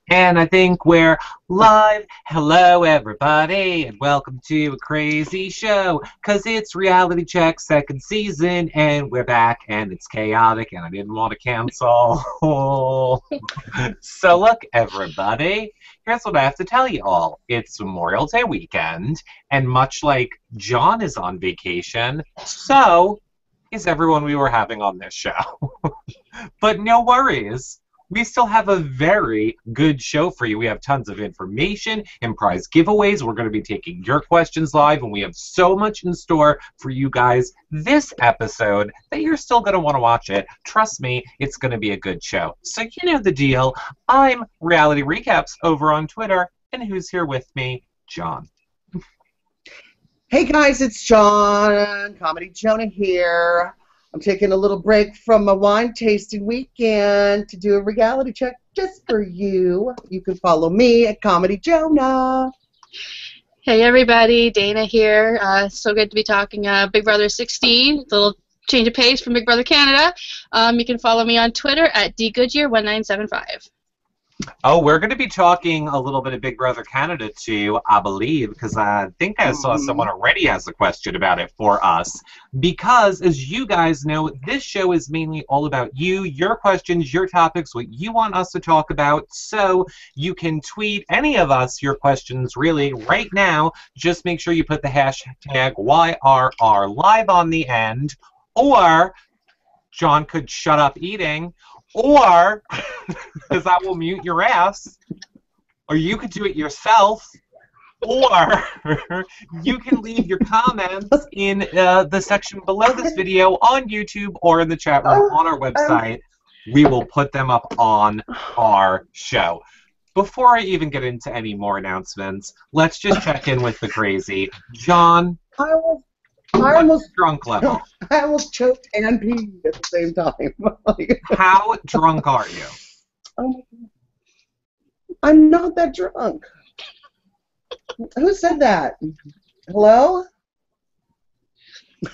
And I think we're live. Hello, everybody, and welcome to a crazy show. Because it's Reality Check second season, and we're back, and it's chaotic, and I didn't want to cancel. So, look, everybody, here's what I have to tell you all. It's Memorial Day weekend, and much like John is on vacation, so is everyone we were having on this show. But no worries. We still have a very good show for you. We have tons of information and prize giveaways. We're going to be taking your questions live, and we have so much in store for you guys this episode that you're still going to want to watch it. Trust me, it's going to be a good show. So you know the deal. I'm Reality Recaps over on Twitter, and who's here with me? John. Hey guys, it's John, Comedy Jonah here. I'm taking a little break from my wine tasting weekend to do a reality check just for you. You can follow me at Comedy Jonah. Hey everybody, Dana here. So good to be talking Big Brother 16. Little change of pace from Big Brother Canada. You can follow me on Twitter at dgoodyear1975. Oh, we're going to be talking a little bit of Big Brother Canada too, I believe, because I think I saw someone already has a question about it for us. Because, as you guys know, this show is mainly all about you, your questions, your topics, what you want us to talk about. So you can tweet any of us your questions really right now. Just make sure you put the hashtag YRRLive on the end. Or John could shut up eating. Or, because I will mute your ass, or you could do it yourself, or you can leave your comments in the section below this video on YouTube or in the chat room on our website. We will put them up on our show. Before I even get into any more announcements, let's just check in with the crazy. John, I almost drunk level. I almost choked and peed at the same time. How drunk are you? Oh my God. I'm not that drunk. Who said that? Hello?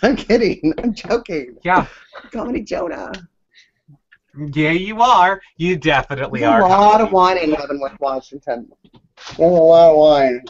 I'm kidding. I'm joking. Yeah. Comedy Jonah. Yeah, you are. You definitely There's are. a lot of wine in heaven with Washington. There's a lot of wine.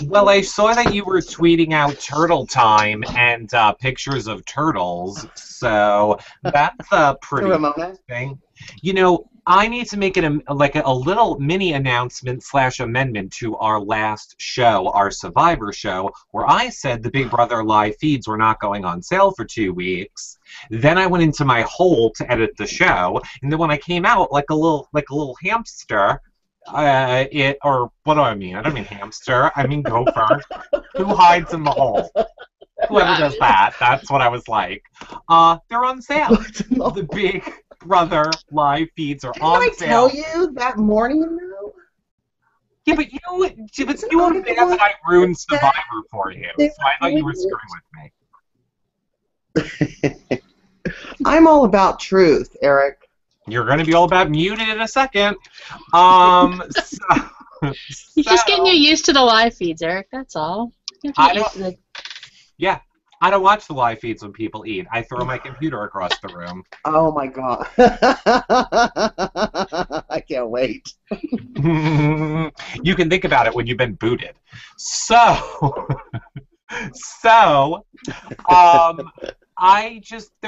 Well, I saw that you were tweeting out turtle time and pictures of turtles, so that's pretty interesting. You know, I need to make it a little mini announcement / amendment to our last show, our Survivor show, where I said the Big Brother live feeds were not going on sale for 2 weeks. Then I went into my hole to edit the show, and then when I came out like a little hamster, or what do I mean? I don't mean hamster. I mean gopher. Who hides in the hole? Whoever does that. That's what I was like. They're on sale. The Big Brother live feeds are on sale. Didn't I tell you that morning, though? Yeah, but you were mad that I ruined Survivor for you, so I thought you were screwing with me. I'm all about truth, Eric. You're going to be all about muted in a second. You're just getting used to the live feeds, Eric. That's all. Yeah, I don't watch the live feeds when people eat. I throw my computer across the room. Oh my God. I can't wait. You can think about it when you've been booted. They're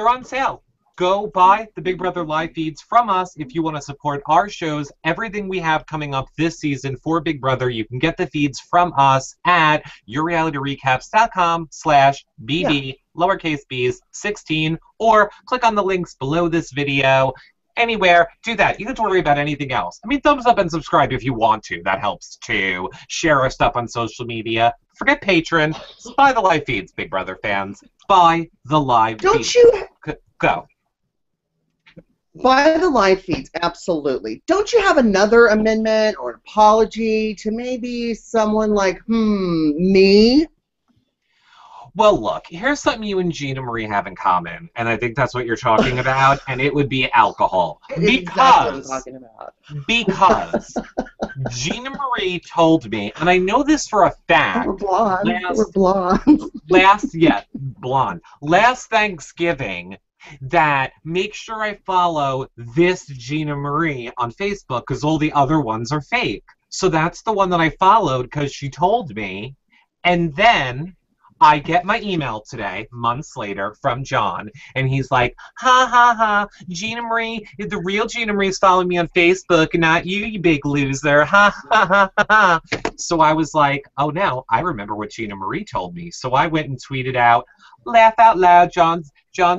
on sale. Go buy the Big Brother live feeds from us if you want to support our shows. Everything we have coming up this season for Big Brother, you can get the feeds from us at yourrealityrecaps.com/BB, lowercase b's, 16, or click on the links below this video. Anywhere, do that. You don't have to worry about anything else. I mean, thumbs up and subscribe if you want to. That helps too. Share our stuff on social media. Forget Patreon. Just buy the live feeds, Big Brother fans. Buy the live feeds. Don't you... Go. Buy the live feeds, absolutely. Don't you have another amendment or an apology to maybe someone like, me? Well, look, here's something you and Gina Marie have in common, and I think that's what you're talking about, and it would be alcohol. Exactly what I'm talking about. Because Gina Marie told me, and I know this for a fact. We're blonde. We're blonde. Blonde. Last Thanksgiving, that make sure I follow this Gina Marie on Facebook because all the other ones are fake. So that's the one that I followed because she told me. And then I get my email today, months later, from John, and he's like, ha ha ha, Gina Marie, the real Gina Marie's following me on Facebook, not you, you big loser, ha ha ha ha ha. So I was like, oh no, I remember what Gina Marie told me. So I went and tweeted out, laugh out loud, John's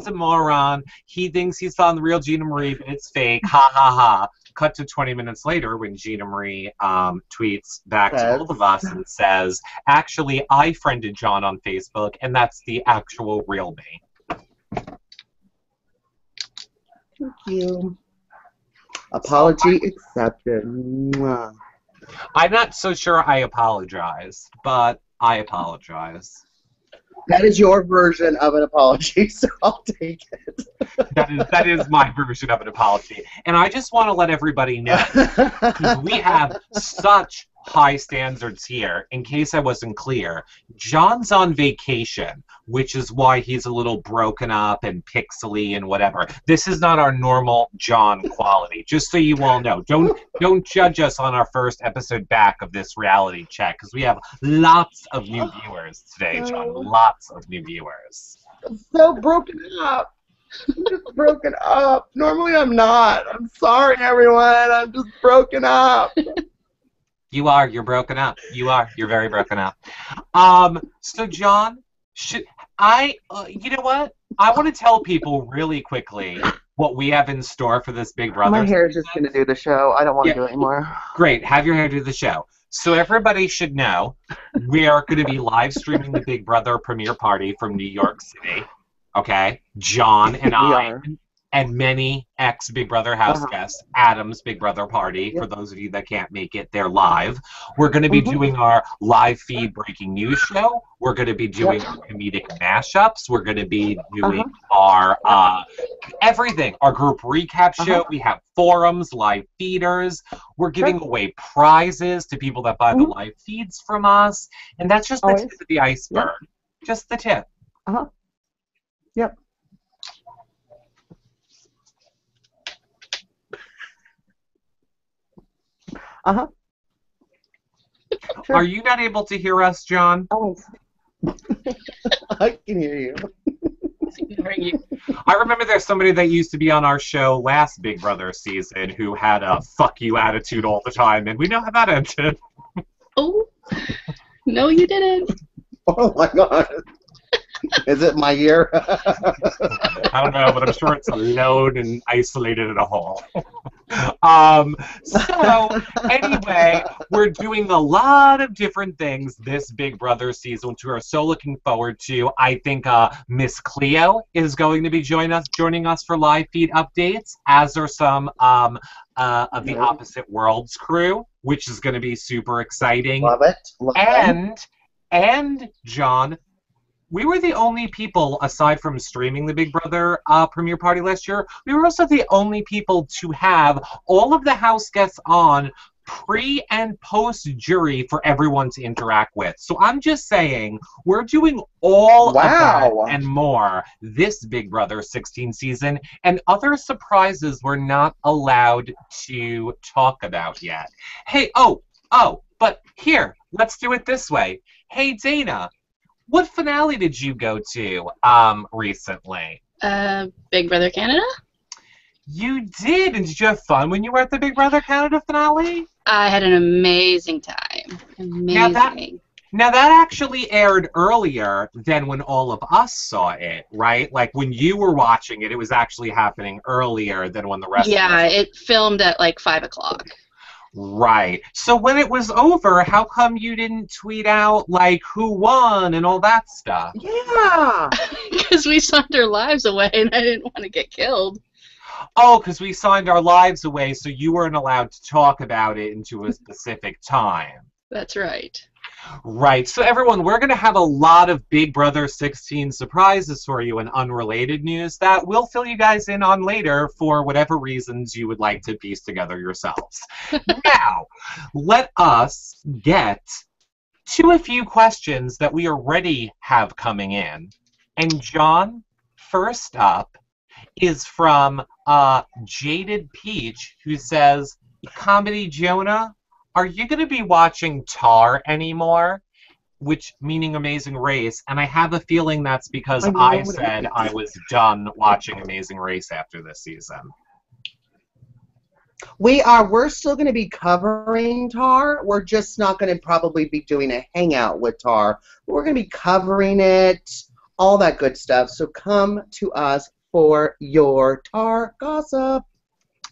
a moron. He thinks he's found the real Gina Marie, but it's fake, ha ha ha. Cut to 20 minutes later when Gina Marie tweets back to both of us and says, actually, I friended John on Facebook, and that's the actual real me. Thank you. Apology accepted. Mwah. I'm not so sure I apologized, but I apologize. That is your version of an apology, so I'll take it. That is my version of an apology. And I just want to let everybody know, we have such high standards here. In case I wasn't clear, John's on vacation, which is why he's a little broken up and pixely and whatever. This is not our normal John quality, just so you all know. Don't judge us on our first episode back of this reality check, because we have lots of new viewers today, John. Lots of new viewers. I'm so broken up. I'm just broken up. Normally I'm not. I'm sorry, everyone. I'm just broken up. You are. You're broken up. You are. You're very broken up. So, John, you know what? I want to tell people really quickly what we have in store for this Big Brother. My hair is just going to do the show. I don't want to do it anymore. Great. Have your hair do the show. So everybody should know we are going to be live streaming the Big Brother premiere party from New York City. Okay? John and I. And many ex-Big Brother house guests, Adam's Big Brother party, for those of you that can't make it, they're live. We're going to be doing our live feed breaking news show. We're going to be doing our comedic mashups. We're going to be doing our everything, our group recap show. We have forums, live feeders. We're giving away prizes to people that buy the live feeds from us. And that's just the tip of the iceberg. Just the tip. Yep. Sure. Are you not able to hear us, John? Oh. I can hear you. I remember there's somebody that used to be on our show last Big Brother season who had a fuck you attitude all the time, and we know how that ended. Oh, no you didn't. Oh my god. Is it my year? I don't know, but I'm sure it's alone and isolated in a hole. So, anyway, we're doing a lot of different things this Big Brother season, which we're so looking forward to. I think Miss Cleo is going to be joining us for live feed updates, as are some of the Opposite Worlds crew, which is going to be super exciting. Love it. And John, we were the only people, aside from streaming the Big Brother premiere party last year, we were also the only people to have all of the house guests on pre- and post-jury for everyone to interact with. So I'm just saying, we're doing all of that and more this Big Brother 16 season, and other surprises we're not allowed to talk about yet. Hey, but here, let's do it this way. Hey, Dana, what finale did you go to recently? Big Brother Canada? You did? And did you have fun when you were at the Big Brother Canada finale? I had an amazing time. Amazing. Now that actually aired earlier than when all of us saw it, right? Like when you were watching it, it was actually happening earlier than when the rest of us. Yeah, it filmed at like 5 o'clock. Right. So when it was over, how come you didn't tweet out, like, who won and all that stuff? Yeah. Because we signed our lives away and I didn't want to get killed. Oh, because we signed our lives away, so you weren't allowed to talk about it until a specific time. That's right. Right. So, everyone, we're going to have a lot of Big Brother 16 surprises for you and unrelated news that we'll fill you guys in on later for whatever reasons you would like to piece together yourselves. Now, let us get to a few questions that we already have coming in. And, John, first up, is from Jaded Peach, who says, Comedy Jonah, are you going to be watching Tar anymore? Which, meaning Amazing Race, and I have a feeling that's because I said I was done watching Amazing Race after this season. We're still going to be covering Tar. We're just not going to probably be doing a hangout with Tar. We're going to be covering it, all that good stuff. So come to us for your Tar gossip.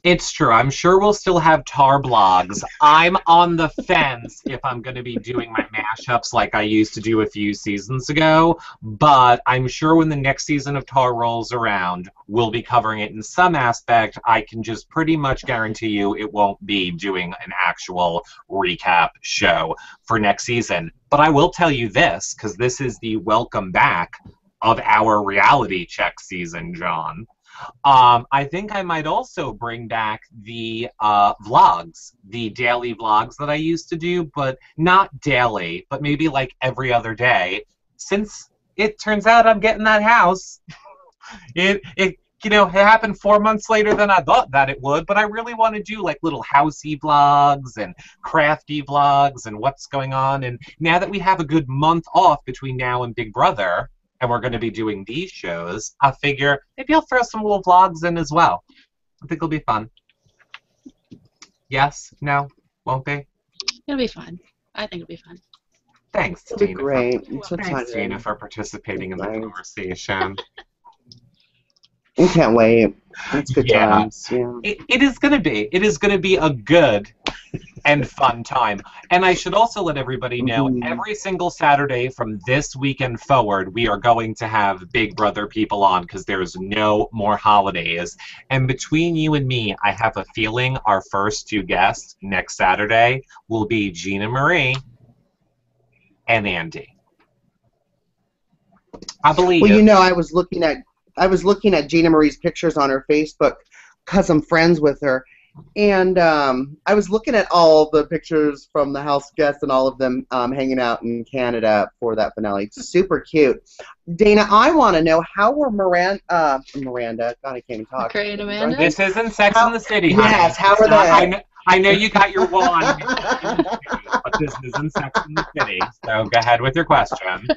It's true. I'm sure we'll still have Tar blogs. I'm on the fence if I'm going to be doing my mashups like I used to do a few seasons ago, but I'm sure when the next season of Tar rolls around, we'll be covering it in some aspect. I can just pretty much guarantee you it won't be doing an actual recap show for next season. But I will tell you this, because this is the welcome back of our reality check season, John. I think I might also bring back the vlogs, the daily vlogs that I used to do, but not daily, but maybe like every other day. Since it turns out I'm getting that house, it happened 4 months later than I thought that it would, but I really want to do like little housey vlogs and crafty vlogs and what's going on. And now that we have a good month off between now and Big Brother, and we're going to be doing these shows, I figure maybe I'll throw some little vlogs in as well. I think it'll be fun. Yes? No? Won't be? It'll be fun. I think it'll be fun. Thanks, It'll be Tina. great. Thanks, Tina, for participating in the conversation. I can't wait. It's good times. Yeah. It is going to be. It is going to be a good and fun time. And I should also let everybody know, every single Saturday from this weekend forward, we are going to have Big Brother people on because there's no more holidays. And between you and me, I have a feeling our first two guests next Saturday will be Gina Marie and Andy. I believe. Well, I was looking at Gina Marie's pictures on her Facebook because I'm friends with her. And I was looking at all the pictures from the house guests and all of them hanging out in Canada for that finale. It's super cute. Dana, I want to know, how were Miranda, God, I can't even talk. McCrae and Amanda? This isn't Sex in the City, honey. Yes, how are they? I know you got your wand, but this isn't Sex in the City, so go ahead with your question.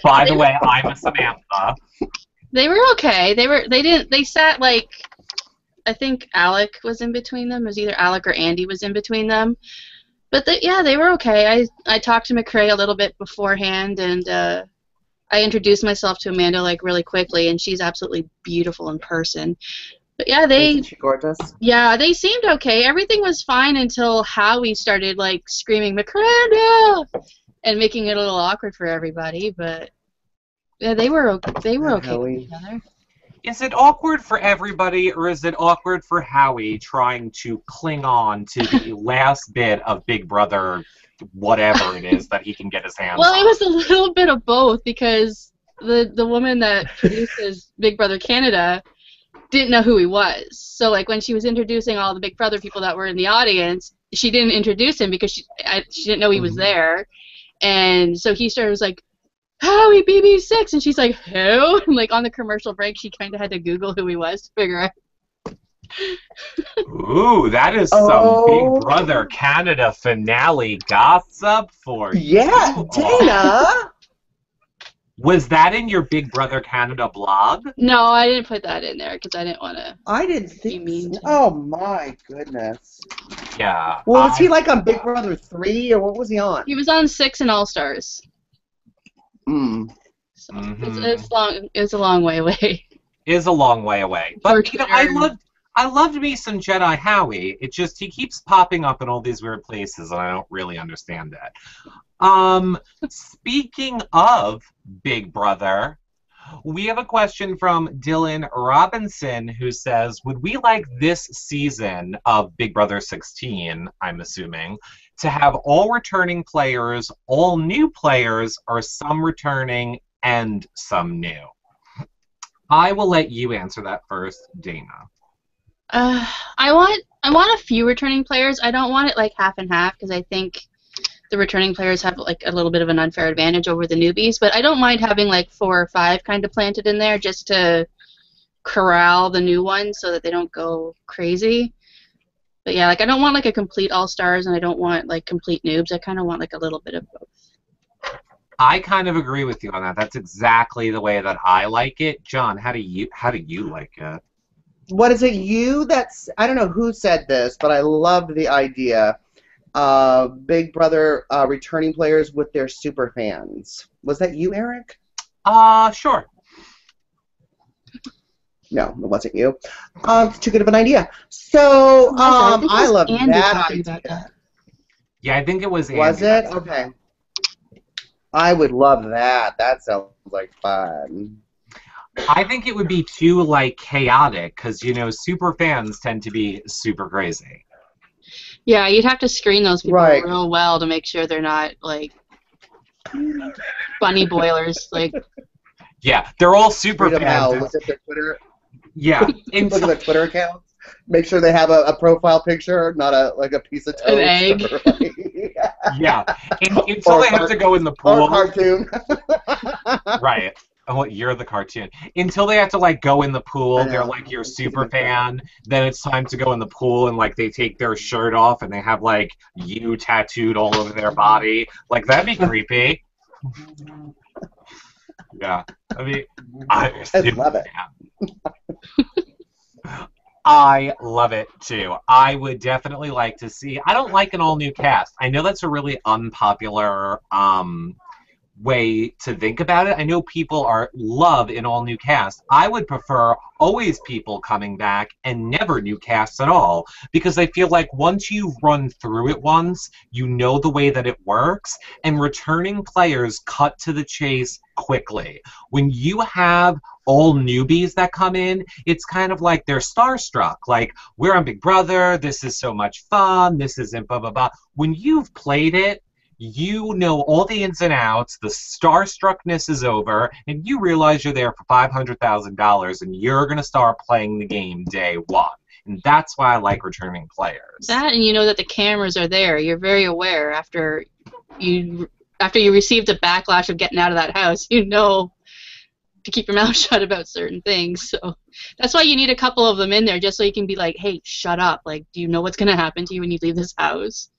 By the way, I'm a Samantha. They were okay. They sat like, I think Alec was in between them. It was either Alec or Andy was in between them. But they were okay. I talked to McCrae a little bit beforehand, and I introduced myself to Amanda like really quickly, and she's absolutely beautiful in person. But yeah, Isn't she gorgeous? Yeah, they seemed okay. Everything was fine until Howie started like screaming McCrae and making it a little awkward for everybody. But yeah, they were okay with each other. Is it awkward for everybody, or is it awkward for Howie trying to cling on to the last bit of Big Brother, whatever it is, that he can get his hands on? Well, it was a little bit of both, because the woman that produces Big Brother Canada didn't know who he was. So, like, when she was introducing all the Big Brother people that were in the audience, she didn't introduce him because she didn't know he was there. And so he was like, Howie BB6, and she's like, who? And like on the commercial break, she kind of had to Google who he was to figure out. Ooh, that is some Big Brother Canada finale gossip for you. Yeah, Dana. Was that in your Big Brother Canada blog? No, I didn't put that in there because I didn't want to. I didn't think. Mean so. Oh my goodness. Yeah. Well, was he like on Big Brother 3, or what was he on? He was on 6 and All Stars. So it's long. It's a long way away. Is a long way away. But I loved me some Jedi Howie. It just, he keeps popping up in all these weird places, and I don't really understand that. Speaking of Big Brother, we have a question from Dylan Robinson, who says, would we like this season of Big Brother 16, I'm assuming, to have all returning players, all new players, or some returning and some new? I will let you answer that first, Dana. I want a few returning players. I don't want it like half and half, because I think the returning players have like a little bit of an unfair advantage over the newbies. But I don't mind having like 4 or 5 kind of planted in there just to corral the new ones so that they don't go crazy. But yeah, like I don't want like a complete all-stars and I don't want like complete noobs. I kind of want like a little bit of both. I kind of agree with you on that. That's exactly the way that I like it. John, how do you like it? What is it? I don't know who said this, but I loved the idea. Big Brother returning players with their super fans. Was that you, Eric? Sure. No, it wasn't you. Too good of an idea. So, I love that idea. Yeah, I think it was Andy. Was it? Okay. I would love that. That sounds like fun. I think it would be too, like, chaotic, because, you know, super fans tend to be super crazy. Yeah, you'd have to screen those people Right. real well to make sure they're not, like, bunny boilers. Like, yeah, they're all super fans. Look at their Twitter. Yeah. Look at their Twitter accounts. Make sure they have a profile picture, not a piece of toast. An egg. Yeah. Until they have to go in the pool. Or cartoon. Right. Oh, you're the cartoon. Until they have to, like, go in the pool, they're, like, your super fan. Then it's time to go in the pool, and, like, they take their shirt off, and they have, like, you tattooed all over their body. Like, that'd be creepy. Yeah. I mean, I love it. I love it, too. I would definitely like to see... I don't like an all-new cast. I know that's a really unpopular way to think about it. I know people love an all-new cast. I would prefer always people coming back and never new casts at all, because I feel like once you've run through it once, you know the way that it works, and returning players cut to the chase quickly. When you have all newbies that come in, it's kind of like they're starstruck. Like, we're on Big Brother, this is so much fun, this isn't blah, blah, blah. When you've played it, you know all the ins and outs, the starstruckness is over, and you realize you're there for $500,000 and you're going to start playing the game day one. And that's why I like returning players. that, and you know that the cameras are there. You're very aware after you receive the backlash of getting out of that house, you know to keep your mouth shut about certain things. So that's why you need a couple of them in there, just so you can be like, hey, shut up. Like, do you know what's going to happen to you when you leave this house?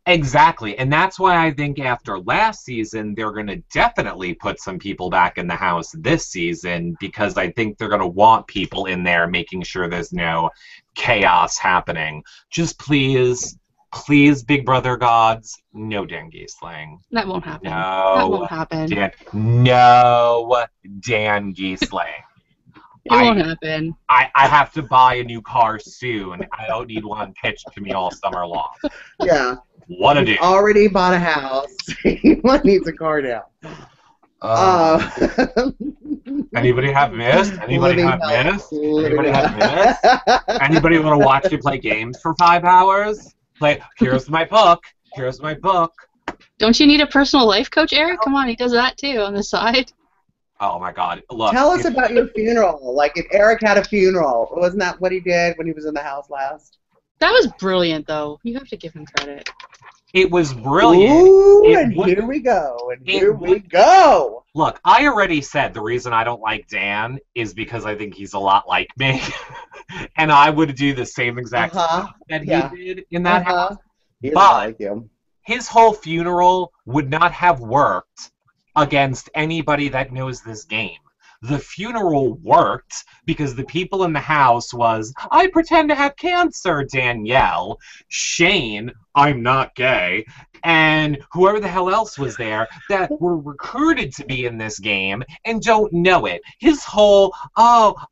Exactly, and that's why I think after last season, they're going to definitely put some people back in the house this season, because I think they're going to want people in there making sure there's no chaos happening. Just please, Big Brother gods, no Dan Giesling. That won't happen. No. That won't happen. No Dan Giesling. It won't happen. I have to buy a new car soon. I don't need one pitched to me all summer long. Yeah. What a dude. Already bought a house. He needs a car now. Anybody have missed? Anybody have missed? Anybody have missed? Anybody want to watch me play games for 5 hours? Here's my book. Here's my book. Don't you need a personal life coach, Eric? Come on, he does that too on the side. Oh my God! Look, tell us about your funeral. Like, if Eric had a funeral, wasn't that what he did when he was in the house last? That was brilliant, though. You have to give him credit. It was brilliant. Ooh, here we go. And here we go. Look, I already said the reason I don't like Dan is because I think he's a lot like me, and I would do the same exact stuff that he did in that house. But his whole funeral would not have worked against anybody that knows this game. The funeral worked because the people in the house was, I pretend to have cancer, Danielle, Shane, I'm not gay, and whoever the hell else was there that were recruited to be in this game and don't know it. His whole, I'm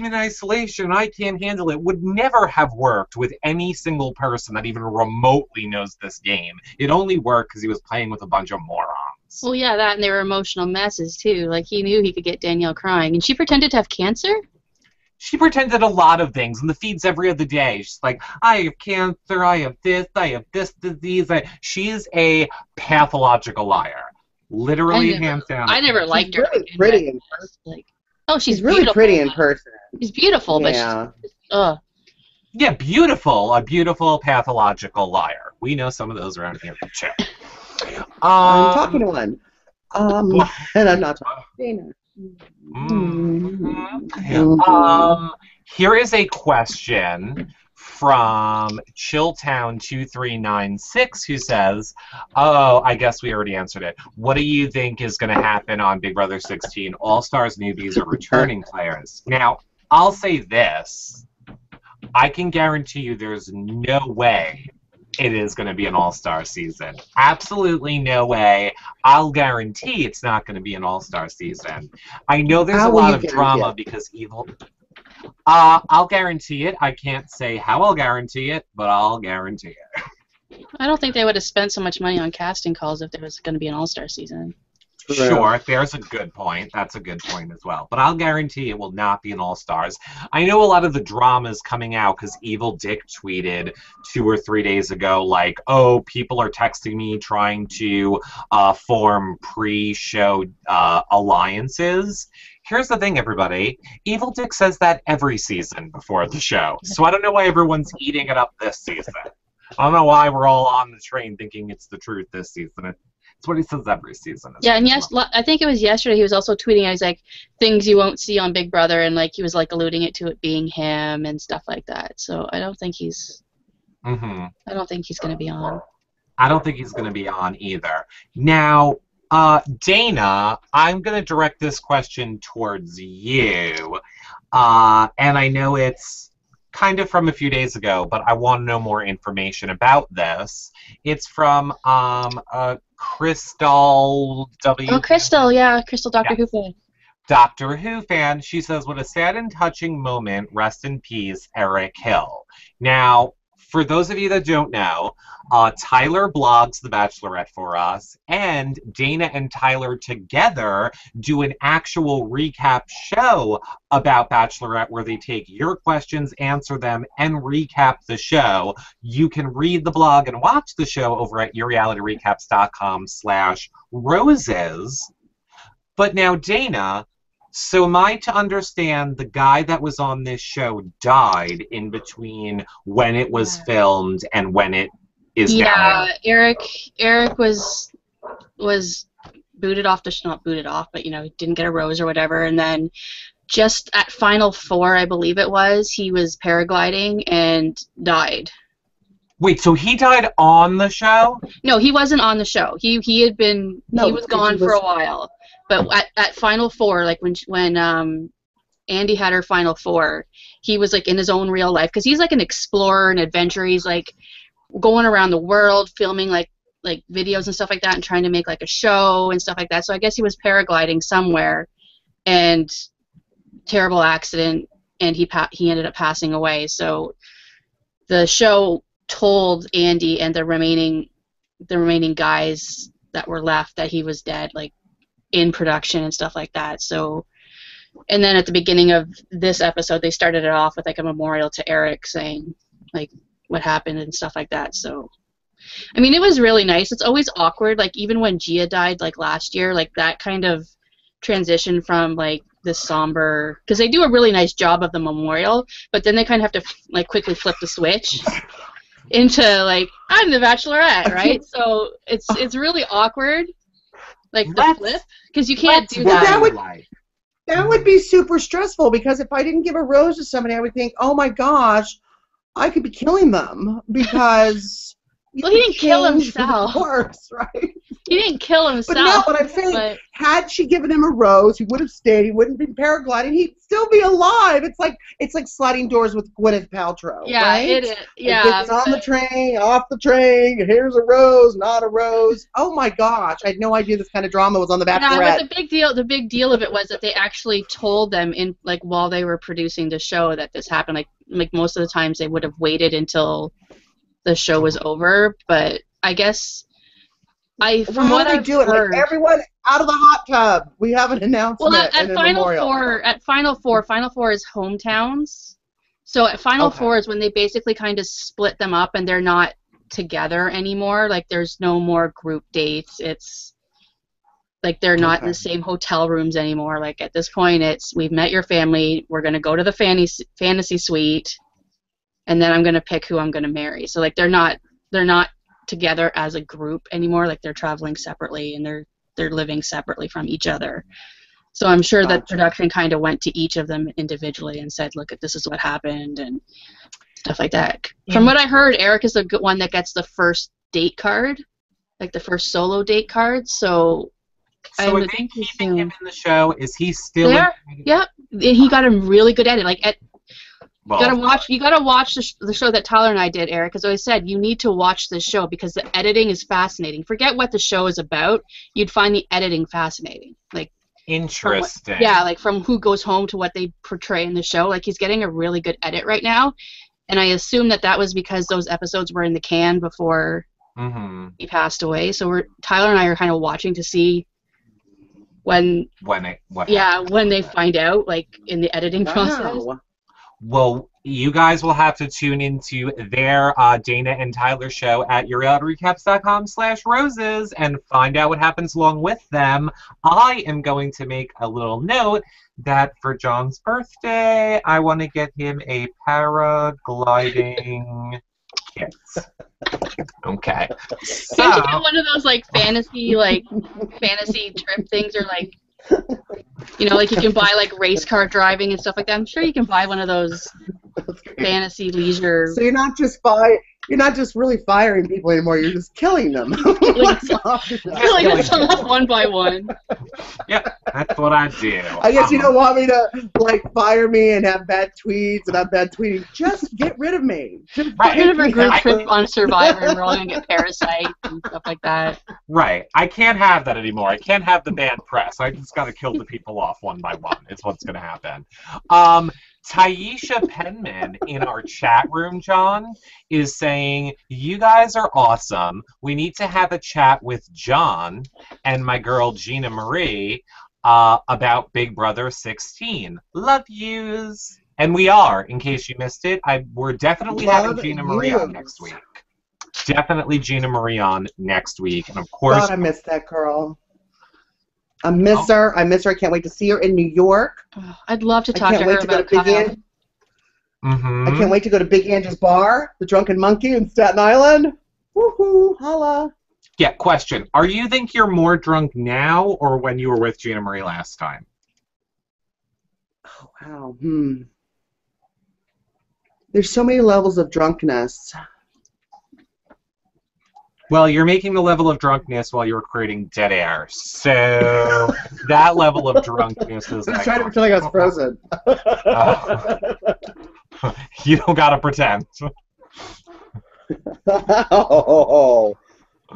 in isolation, I can't handle it, would never have worked with any single person that even remotely knows this game. It only worked because he was playing with a bunch of morons. Well, yeah, that, and they were emotional messes, too. Like, he knew he could get Danielle crying. And she pretended to have cancer? She pretended a lot of things in the feeds every other day. She's like, I have cancer, I have this disease. She's a pathological liar. Literally, hands down. I never liked her. Really pretty in person. Like, oh, she's really beautiful. Pretty in person. She's beautiful, but she's yeah, beautiful. A beautiful pathological liar. We know some of those around here, too. I'm talking to one. And I'm not talking to Dana. Here is a question from Chilltown2396 who says, oh, I guess we already answered it. What do you think is going to happen on Big Brother 16? All-Stars, newbies, or returning players? Now, I'll say this. I can guarantee you there's no way it is going to be an all-star season. Absolutely no way. I'll guarantee it's not going to be an all-star season. I know there's a lot of drama because Evil... I'll guarantee it. I can't say how I'll guarantee it, but I'll guarantee it. I don't think they would have spent so much money on casting calls if there was going to be an all-star season. Sure, there's a good point. That's a good point as well. But I'll guarantee it will not be an All-Stars. I know a lot of the drama is coming out because Evil Dick tweeted 2 or 3 days ago, like, oh, people are texting me trying to form pre-show alliances. Here's the thing, everybody. Evil Dick says that every season before the show. So I don't know why everyone's eating it up this season. I don't know why we're all on the train thinking it's the truth this season. It's what he says every season. Yeah, and yes, I think it was yesterday he was also tweeting, he's like, things you won't see on Big Brother, and like he was like alluding it to it being him and stuff like that. So I don't think he's I don't think he's going to be on. I don't think he's going to be on either. Now, Dana, I'm going to direct this question towards you. And I know it's kind of from a few days ago, but I want to know more information about this. It's from Crystal W. Oh, Crystal, yeah, Crystal, Doctor Who fan. Doctor Who fan. She says, what a sad and touching moment. Rest in peace, Eric Hill. Now, for those of you that don't know, Tyler blogs The Bachelorette for us, and Dana and Tyler together do an actual recap show about Bachelorette where they take your questions, answer them, and recap the show. You can read the blog and watch the show over at yourrealityrecaps.com/roses. But now, Dana, so am I to understand the guy that was on this show died in between when it was filmed and when it is now? Yeah, Eric was booted off the not booted off, but you know, didn't get a rose or whatever, and then just at Final Four, I believe it was, he was paragliding and died. Wait, so he died on the show? No, he wasn't on the show. He had been he was gone for a while. But at Final Four, like when Andy had her Final Four, he was like in his own real life because he's like an explorer and adventurer. He's like going around the world filming like videos and stuff like that and trying to make like a show and stuff like that. So I guess he was paragliding somewhere, and terrible accident, and he ended up passing away. So the show told Andy and the remaining guys that were left that he was dead, like in production and stuff like that. So, and then at the beginning of this episode, they started it off with like a memorial to Eric, saying like what happened and stuff like that. So, I mean, it was really nice. It's always awkward, like even when Gia died, like last year, like that kind of transition from like this somber, because they do a really nice job of the memorial, but then they kind of have to like quickly flip the switch into like, I'm the Bachelorette, right? So it's really awkward. Like the flip, because you can't do that. That would be super stressful, because if I didn't give a rose to somebody, I would think, oh my gosh, I could be killing them, because well, he didn't kill himself. Course, right? He didn't kill himself. But no, what I'm saying, had she given him a rose, he would have stayed. He wouldn't have been paragliding. He'd still be alive. It's like sliding doors with Gwyneth Paltrow. Yeah, right? it is. Yeah, it's on the train, off the train. Here's a rose, not a rose. Oh my gosh, I had no idea this kind of drama was on The Bachelorette. Yeah, but the big deal of it was that they actually told them in like while they were producing the show that this happened. Like most of the times they would have waited until the show was over, but I guess from what I've heard, like everyone out of the hot tub. We have an announcement. Well, at Final Four is hometowns. So at Final Four is when they basically kind of split them up and they're not together anymore. Like there's no more group dates. It's like they're not in the same hotel rooms anymore. Like at this point, it's we've met your family. We're gonna go to the fantasy suite, and then I'm gonna pick who I'm gonna marry. So like they're not together as a group anymore. Like they're traveling separately and they're living separately from each other. So I'm sure that Gotcha. production kind of went to each of them individually and said, look, this is what happened and stuff like that. From what I heard, Eric is the good one that gets the first date card, like the first solo date card. So So are they keeping him in the show? Is he still there? Yep. He got a really good edit. Like well, you gotta watch the show that Tyler and I did, Eric, because I said you need to watch this show because the editing is fascinating. Forget what the show is about, you'd find the editing fascinating. Like interesting. Like from who goes home to what they portray in the show. Like he's getting a really good edit right now, and I assume that was because those episodes were in the can before he passed away. So Tyler and I are kind of watching to see when they find out, like in the editing process. Well, you guys will have to tune into their Dana and Tyler show at yourrealityrecaps.com/roses and find out what happens along with them. I am going to make a little note that for John's birthday, I want to get him a paragliding kit. Okay. So, can't you get one of those like fantasy trip things, or like, you know, like you can buy like race car driving and stuff like that? I'm sure you can buy one of those fantasy leisure. So you're not just really firing people anymore. You're just killing them. Killing them off one by one. Yep, that's what I do. I guess you don't want me to like fire me and have bad tweets and have bad tweeting. Just get rid of me. Get rid of a group trip on Survivor and we're all gonna get parasites and stuff like that. Right. I can't have that anymore. I can't have the bad press. I just gotta kill the people off one by one. It's what's gonna happen. Taisha Penman in our chat room, John, is saying, you guys are awesome. We need to have a chat with John and my girl Gina Marie about Big Brother 16. Love yous. And we are, in case you missed it. We're definitely having Gina Marie on next week. Definitely Gina Marie on next week. And of course... God, I miss that girl. I miss her. I can't wait to see her in New York. Oh, I'd love to talk to her about Kyle. I can't wait to go to Big Angie's Bar, the Drunken Monkey in Staten Island. Woohoo! Holla! Yeah, question. You think you're more drunk now or when you were with Gina Marie last time? Oh, wow. There's so many levels of drunkenness. Well, you're making the level of drunkenness while you're creating dead air. So that level of drunkenness is... I was trying to pretend like I was frozen. You don't gotta pretend. Oh,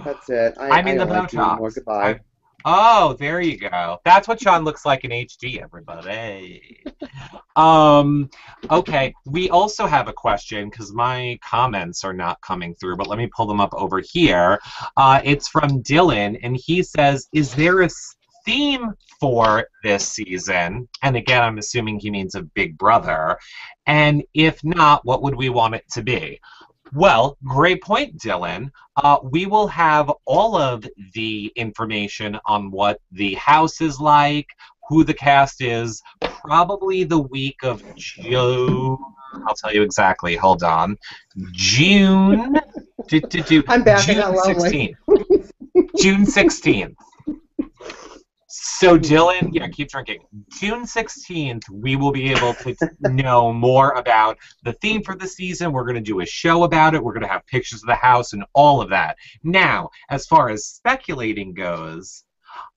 that's it. I mean the Botox. More. Goodbye. Oh, there you go. That's what Sean looks like in HD, everybody. Okay, we also have a question because my comments are not coming through, but let me pull them up over here. It's from Dylan, and he says, is there a theme for this season? And again, I'm assuming he means a Big Brother. And if not, what would we want it to be? Well, great point, Dylan. We will have all of the information on what the house is like, who the cast is, probably the week of June. I'll tell you exactly. Hold on. June. I'm back. June 16th. June 16th. So Dylan, yeah, keep drinking. June 16th, we will be able to know more about the theme for the season. We're going to do a show about it. We're going to have pictures of the house and all of that. Now, as far as speculating goes,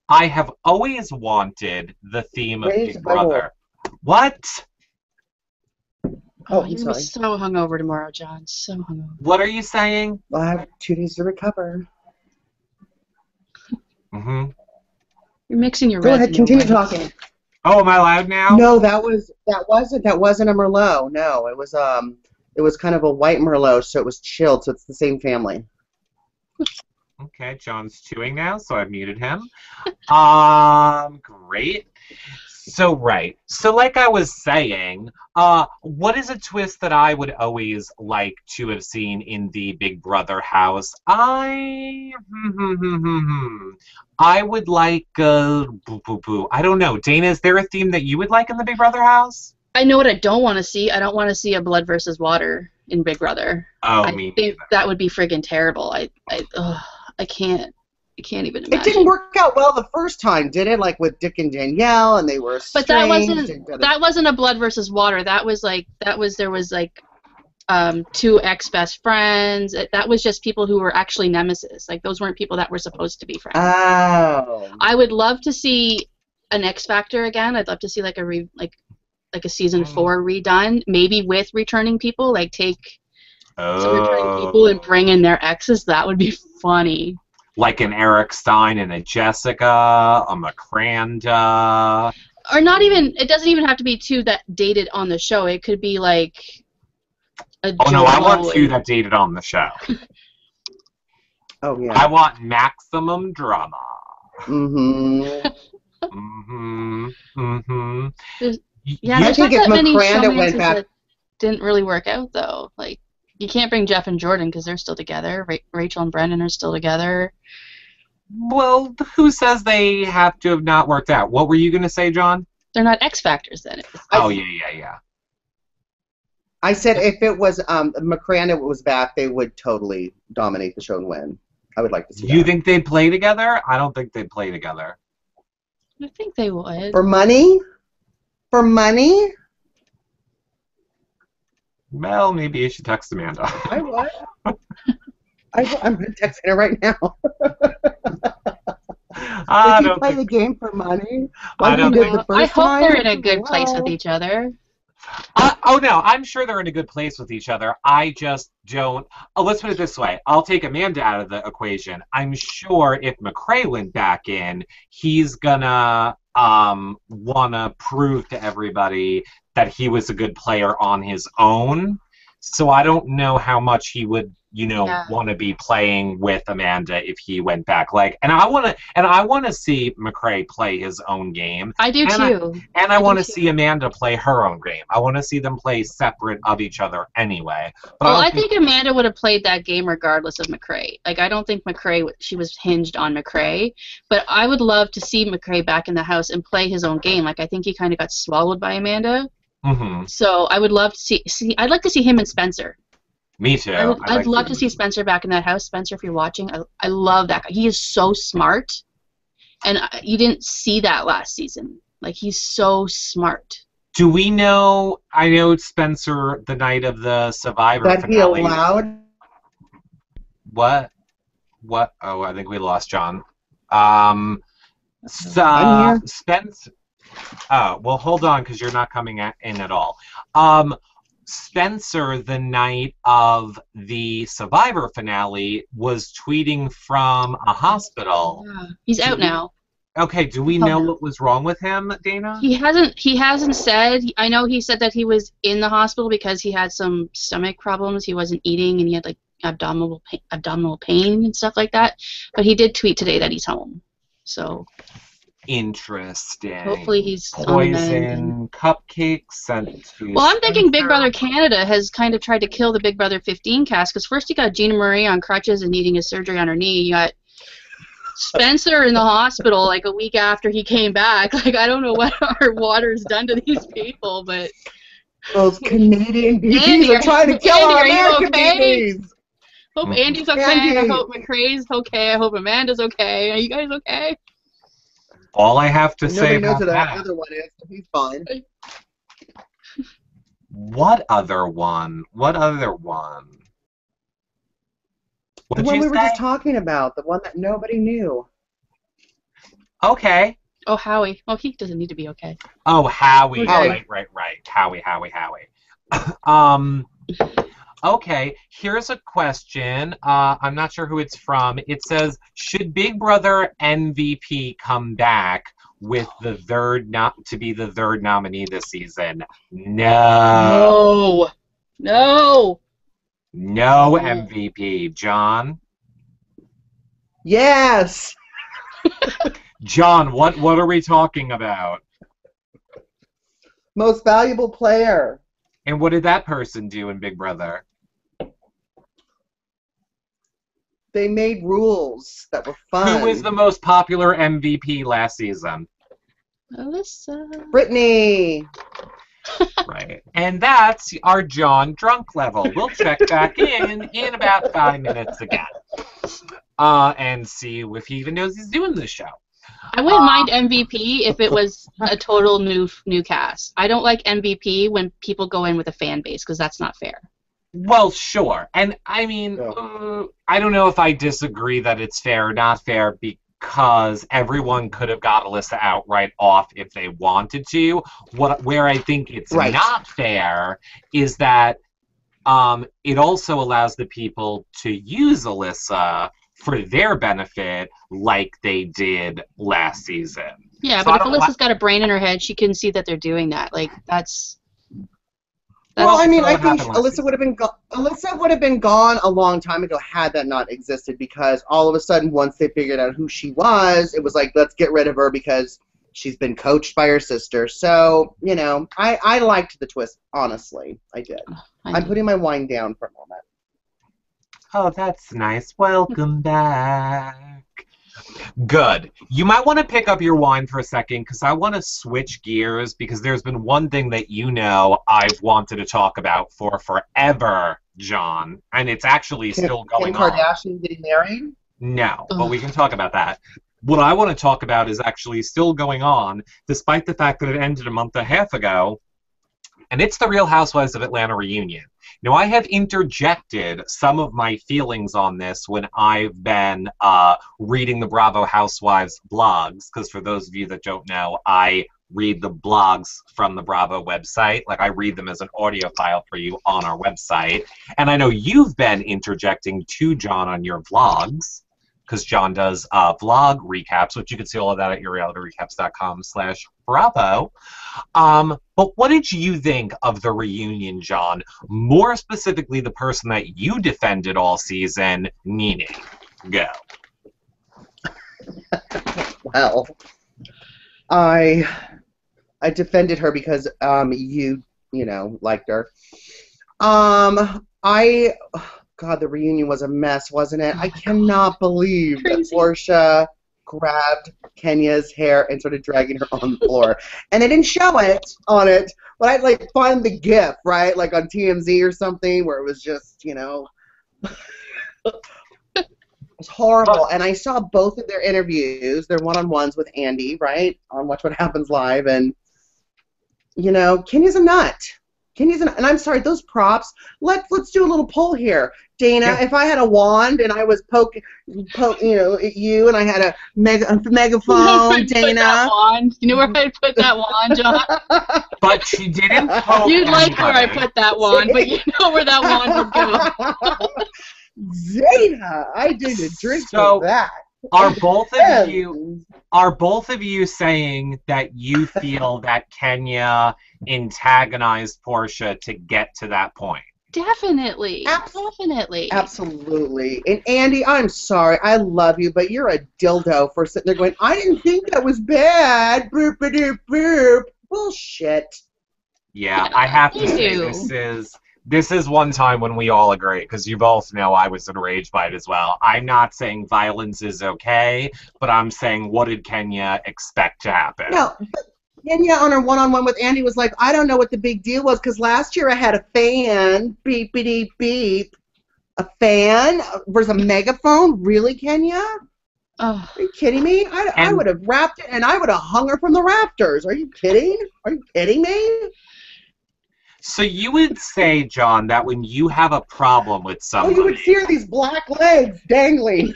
I have always wanted the theme of Big Brother. What? Oh, you're going to be so hungover tomorrow, John. So hungover. What are you saying? Well, I have 2 days to recover. Mm-hmm. You're mixing your Go ahead, continue talking. Oh, am I loud now? No, that wasn't a Merlot. No, it was kind of a white Merlot, so it was chilled, so it's the same family. Okay, John's chewing now, so I've muted him. Great. So, right. So, like I was saying, what is a twist that I would always like to have seen in the Big Brother house? I would like, I don't know. Dana, is there a theme that you would like in the Big Brother house? I know what I don't want to see. I don't want to see a blood versus water in Big Brother. Oh, I think that would be friggin' terrible. I can't. I can't even It imagine. didn't work out well the first time, did it? Like with Dick and Danielle, and they were estranged. But that wasn't a blood versus water. There was two ex-best friends. That was just people who were actually nemesis. Like, those weren't people that were supposed to be friends. Oh. I would love to see an X Factor again. I'd love to see like a season 4 redone, maybe with returning people. Like, take some returning people and bring in their exes. That would be funny. Like an Eric Stein and a Jessica, a McCranda. Or not even, it doesn't even have to be two that dated on the show. It could be like a no, I want two that dated on the show. Oh, yeah. I want maximum drama. Mm-hmm. Mm-hmm. Mm-hmm. Yeah, there's not that many showmances that didn't really work out, though. Like, you can't bring Jeff and Jordan because they're still together. Rachel and Brendan are still together. Well, who says they have to have not worked out? What were you going to say, John? They're not X Factors, then. Oh, yeah. I said if it was McCranda was back, they would totally dominate the show and win. I would like to see that. You think they'd play together? I don't think they'd play together. I think they would. For money? For money? Well, maybe you should text Amanda. I would. I'm texting her right now. Would you play the game for money? I hope they're in a good place with each other. Oh, no, I'm sure they're in a good place with each other. I just don't... Oh, let's put it this way. I'll take Amanda out of the equation. I'm sure if McCrae went back in, he's gonna want to prove to everybody that he was a good player on his own. So I don't know how much he would, want to be playing with Amanda if he went back. And I want to see McCrae play his own game. I do too. I want to see Amanda play her own game. I want to see them play separate of each other anyway. But I think Amanda would have played that game regardless of McCrae. Like, I don't think she was hinged on McCrae, but I would love to see McCrae back in the house and play his own game. Like, I think he kind of got swallowed by Amanda. Mm-hmm. So I would love to see. I'd like to see him and Spencer. Me too. I'd love to see Spencer back in that house. Spencer, if you're watching, I love that guy. He is so smart, and you didn't see that last season. Like, he's so smart. Do we know? I know Spencer the night of the Survivor finale. He allowed? What? Oh, I think we lost John. Spencer. Oh, well, hold on, because you're not coming in at all. Spencer, the night of the Survivor finale, was tweeting from a hospital. Yeah. He's out now. Okay, do we know what was wrong with him, Dana? He hasn't said. I know he said that he was in the hospital because he had some stomach problems. He wasn't eating, and he had like abdominal pain and stuff like that. But he did tweet today that he's home. So interesting. Hopefully he's poison cupcakes sent to. Well, I'm thinking Big Brother Canada has kind of tried to kill the Big Brother 15 cast, because first you got Gina Marie on crutches and needing his surgery on her knee. You got Spencer in the hospital like a week after he came back. Like, I don't know what our water's done to these people, but those Canadian BBs are trying to kill our American BBs. Hope Andy's okay. Andy. I hope McCrae's okay. I hope Amanda's okay. Are you guys okay? All I have to say knows about who that. Other one is. He's fine. What other one? What other one? What the did one you we were say? just talking about. The one that nobody knew. Okay. Oh, Howie. Well, he doesn't need to be okay. Oh, Howie. Okay. Right. Howie. Okay, here's a question. I'm not sure who it's from. It says, should Big Brother MVP come back with the third to be the third nominee this season? No. No MVP. John? Yes. John, what are we talking about? Most valuable player. And what did that person do in Big Brother? They made rules that were fun. Who was the most popular MVP last season? Alyssa. Brittany. Right. And that's our John drunk level. We'll check back in about 5 minutes again. and see if he even knows he's doing this show. I wouldn't mind MVP if it was a total new cast. I don't like MVP when people go in with a fan base because that's not fair. Well, sure. And I mean, I don't know if I disagree that it's fair or not fair because everyone could have got Alyssa outright off if they wanted to. Where I think it's not fair is that it also allows the people to use Alyssa for their benefit like they did last season. Yeah, so but if Alyssa's got a brain in her head, she can see that they're doing that. Like, that's well, I mean, I think Alyssa would have been gone a long time ago had that not existed, because all of a sudden, once they figured out who she was, it was like, let's get rid of her because she's been coached by her sister. So, you know, I liked the twist, honestly. I did. I'm putting my wine down for a moment. Oh, that's nice. Welcome back. Good. You might want to pick up your wine for a second because I want to switch gears because there's been one thing that you know I've wanted to talk about for forever, John, and it's actually still going on. Kim Kardashian getting married? No, but we can talk about that. What I want to talk about is actually still going on, despite the fact that it ended a month and a half ago, and it's the Real Housewives of Atlanta reunion. Now, I have interjected some of my feelings on this when I've been reading the Bravo Housewives blogs, because for those of you that don't know, I read the blogs from the Bravo website. Like, I read them as an audio file for you on our website. And I know you've been interjecting too, John, on your vlogs, because John does vlog recaps, which you can see all of that at yourrealityrecaps.com/Bravo. But what did you think of the reunion, John? More specifically, the person that you defended all season, Nene. Go. Well, I defended her because you know, liked her. God, the reunion was a mess, wasn't it? I cannot believe that Portia grabbed Kenya's hair and started dragging her on the floor. And they didn't show it on it, but I'd like find the GIF, right? Like on TMZ or something where it was just, you know, it was horrible. And I saw both of their interviews, their one-on-ones with Andy, right? On Watch What Happens Live. And, you know, Kenya's a nut. And I'm sorry, those props. Let's do a little poll here, Dana. If I had a wand and I was poking, you know, at you, and I had a megaphone, Dana. You know where I put that wand, John? But she didn't poke. You'd like where I put that wand, but you know where that wand would go. Dana, I didn't drink for that. Are both of you saying that you feel that Kenya antagonized Portia to get to that point? Definitely. Definitely. Absolutely. And Andy, I'm sorry. I love you, but you're a dildo for sitting there going, I didn't think that was bad. Boop, boop, boop. Bullshit. Yeah, I have to say this is one time when we all agree, because you both know I was enraged by it as well. I'm not saying violence is okay, but I'm saying what did Kenya expect to happen? No, but Kenya on her one-on-one with Andy was like, I don't know what the big deal was, because last year I had a fan, beep, beep, a fan versus a megaphone. Really, Kenya? Oh. Are you kidding me? I would have wrapped it, and I would have hung her from the rafters. Are you kidding? Are you kidding me? So you would say, John, that when you have a problem with somebody... Oh, you would see her these black legs dangling.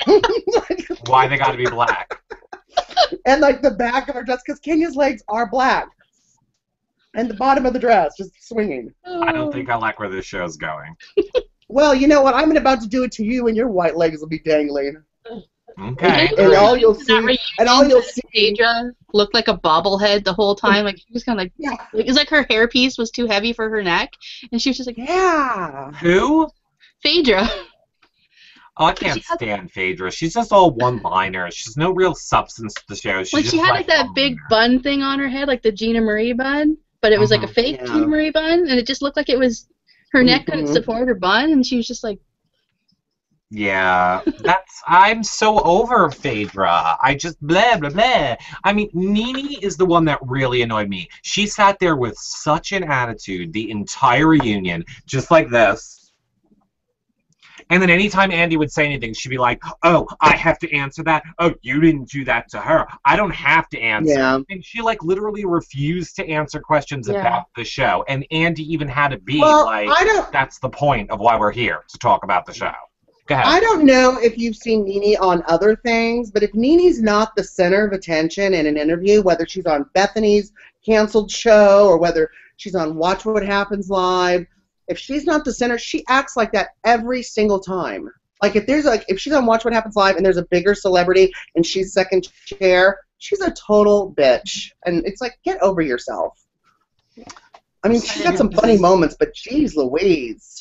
Why they gotta be black? And like the back of her dress, because Kenya's legs are black. And the bottom of the dress, just swinging. I don't think I like where this show's going. Well, you know what? I'm about to do it to you, and your white legs will be dangling. Okay. And all you'll see, Phaedra looked like a bobblehead the whole time. Like she was kind of like, yeah. It was like her hairpiece was too heavy for her neck, and she was just like, yeah. Who? Phaedra. Oh, I can't stand Phaedra. She's just all one-liners. She's no real substance to the show. Like she had like that big bun thing on her head, like the Gina Marie bun, but it was like a fake Gina Marie bun, and it just looked like it was her neck couldn't support her bun, and she was just like. Yeah, I'm so over Phaedra. I just blah, blah, blah. I mean, Nene is the one that really annoyed me. She sat there with such an attitude the entire reunion, just like this. And then anytime Andy would say anything, she'd be like, oh, I have to answer that? Oh, you didn't do that to her. I don't have to answer. Yeah. And she, like, literally refused to answer questions about the show. And Andy even had to be that's the point of why we're here, to talk about the show. Go ahead. I don't know if you've seen Nene on other things, but if Nene's not the center of attention in an interview, whether she's on Bethany's canceled show or whether she's on Watch What Happens Live, if she's not the center, she acts like that every single time. Like if she's on Watch What Happens Live and there's a bigger celebrity and she's second chair, she's a total bitch. And it's like, get over yourself. I mean, she's got some funny moments, but geez Louise.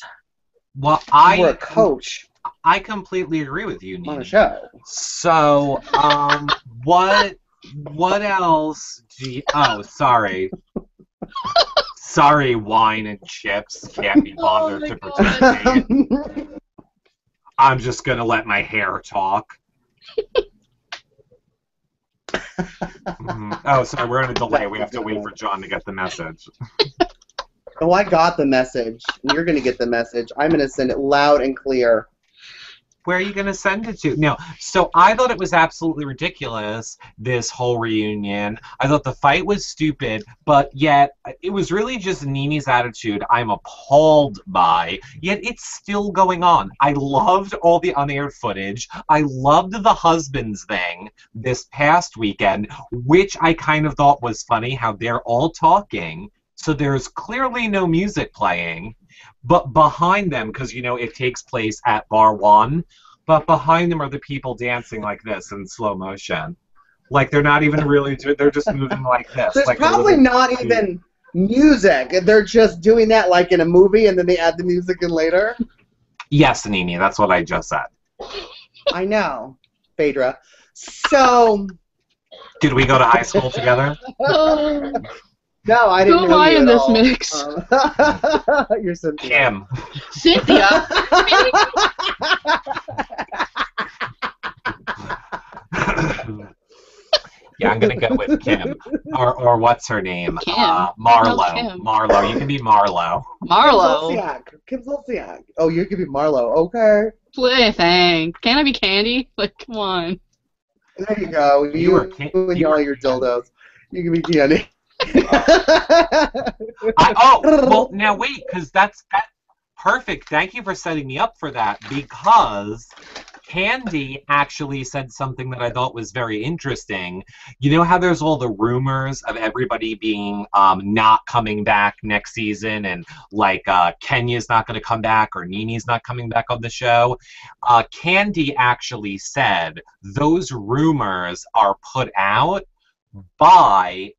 Well, you're a coach. I completely agree with you, Nene. On a show. So, what else do you... Oh, sorry. Sorry, wine and chips can't be bothered to participate. I'm just going to let my hair talk. Oh, sorry, we're in a delay. We have to wait for John to get the message. Oh, I got the message. You're going to get the message. I'm going to send it loud and clear. Where are you going to send it to? No. So I thought it was absolutely ridiculous, this whole reunion. I thought the fight was stupid, but yet it was really just Nene's attitude I'm appalled by, yet it's still going on. I loved all the unaired footage. I loved the husbands thing this past weekend, which I kind of thought was funny, how they're all talking, so there's clearly no music playing. But behind them, because, you know, it takes place at Bar 1, but behind them are the people dancing like this in slow motion. Like, they're not even really they're just moving like this. There's like probably not even music. They're just doing that like in a movie, and then they add the music in later. Yes, Nene, that's what I just said. I know, Phaedra. So... Did we go to high school together? No, I didn't know Who am I in this all. mix? You're Cynthia. Kim. Cynthia? Yeah, I'm going to go with Kim. Or what's her name? Kim. Marlo. No, Kim. Marlo. You can be Marlo. Marlo. Kim Zolciak. Oh, you can be Marlo. Okay. Play thing. Can I be Candy? Like, come on. There you go. You and all your dildos. You can be Candy. Well, now wait, because that's perfect. Thank you for setting me up for that, because Candy actually said something that I thought was very interesting. You know how there's all the rumors of everybody being not coming back next season, and like Kenya's not going to come back or Nene's not coming back on the show? Candy actually said those rumors are put out by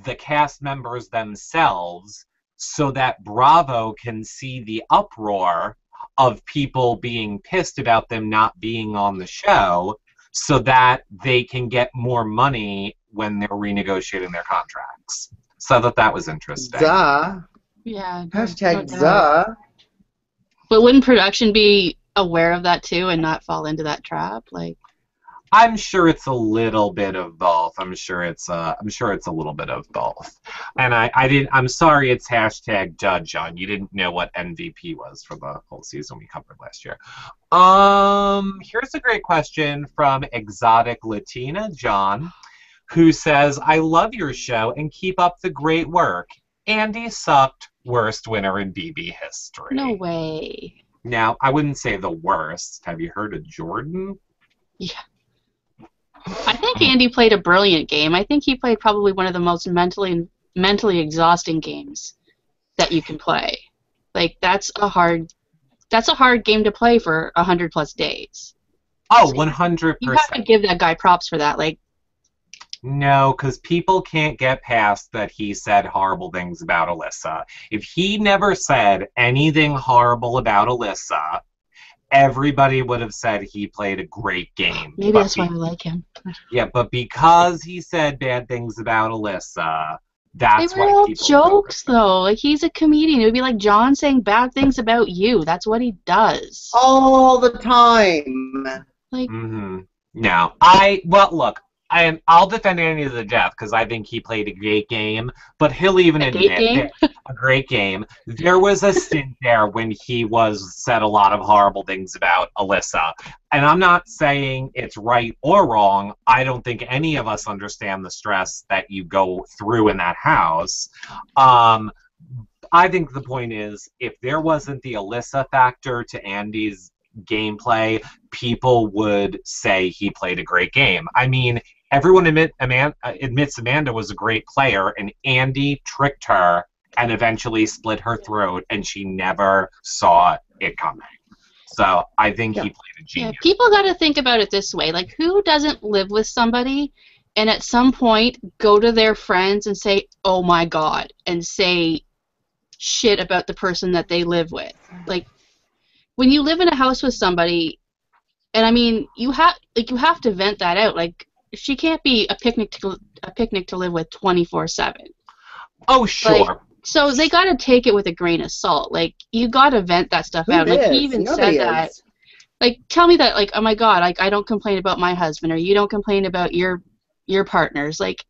the cast members themselves so that Bravo can see the uproar of people being pissed about them not being on the show so that they can get more money when they're renegotiating their contracts. So I thought that was interesting. Duh. Yeah. Hashtag duh. But wouldn't production be aware of that too and not fall into that trap? Like, I'm sure it's a little bit of both. I'm sure it's a little bit of both. And I'm sorry it's hashtag duh, John. You didn't know what MVP was for the whole season we covered last year. Here's a great question from Exotic Latina John, who says, I love your show and keep up the great work. Andy sucked. Worst winner in BB history. no way. Now, I wouldn't say the worst. Have you heard of Jordan? Yeah. I think Andy played a brilliant game. I think he played probably one of the most mentally exhausting games that you can play. Like, that's a hard game to play for 100+ days. Oh, 100%. You have to give that guy props for that. Like, no, because people can't get past that he said horrible things about Alyssa. If he never said anything horrible about Alyssa, everybody would have said he played a great game. Maybe that's why I like him. Yeah, but because he said bad things about Alyssa, that's they were why all people jokes, though. Like, he's a comedian. It would be like John saying bad things about you. That's what he does. All the time. Like, No, look, And I'll defend Andy to the death because I think he played a great game, but he'll even admit that a great game. There was a stint there when he said a lot of horrible things about Alyssa. And I'm not saying it's right or wrong. I don't think any of us understand the stress that you go through in that house. I think the point is, if there wasn't the Alyssa factor to Andy's gameplay, people would say he played a great game. I mean, everyone admits Amanda was a great player, and Andy tricked her and eventually split her throat, and she never saw it coming. So I think he played a genius. Yeah, people got to think about it this way. Like, who doesn't live with somebody and at some point go to their friends and say, oh my God, and say shit about the person that they live with? Like, when you live in a house with somebody, and I mean, you have to vent that out. Like, she can't be a picnic to live with 24/7. Oh, sure. Like, so they got to take it with a grain of salt. Like, you got to vent that stuff out. Like, he even said that. Like, tell me that, like, oh my God, like, I don't complain about my husband, or you don't complain about your partners, like,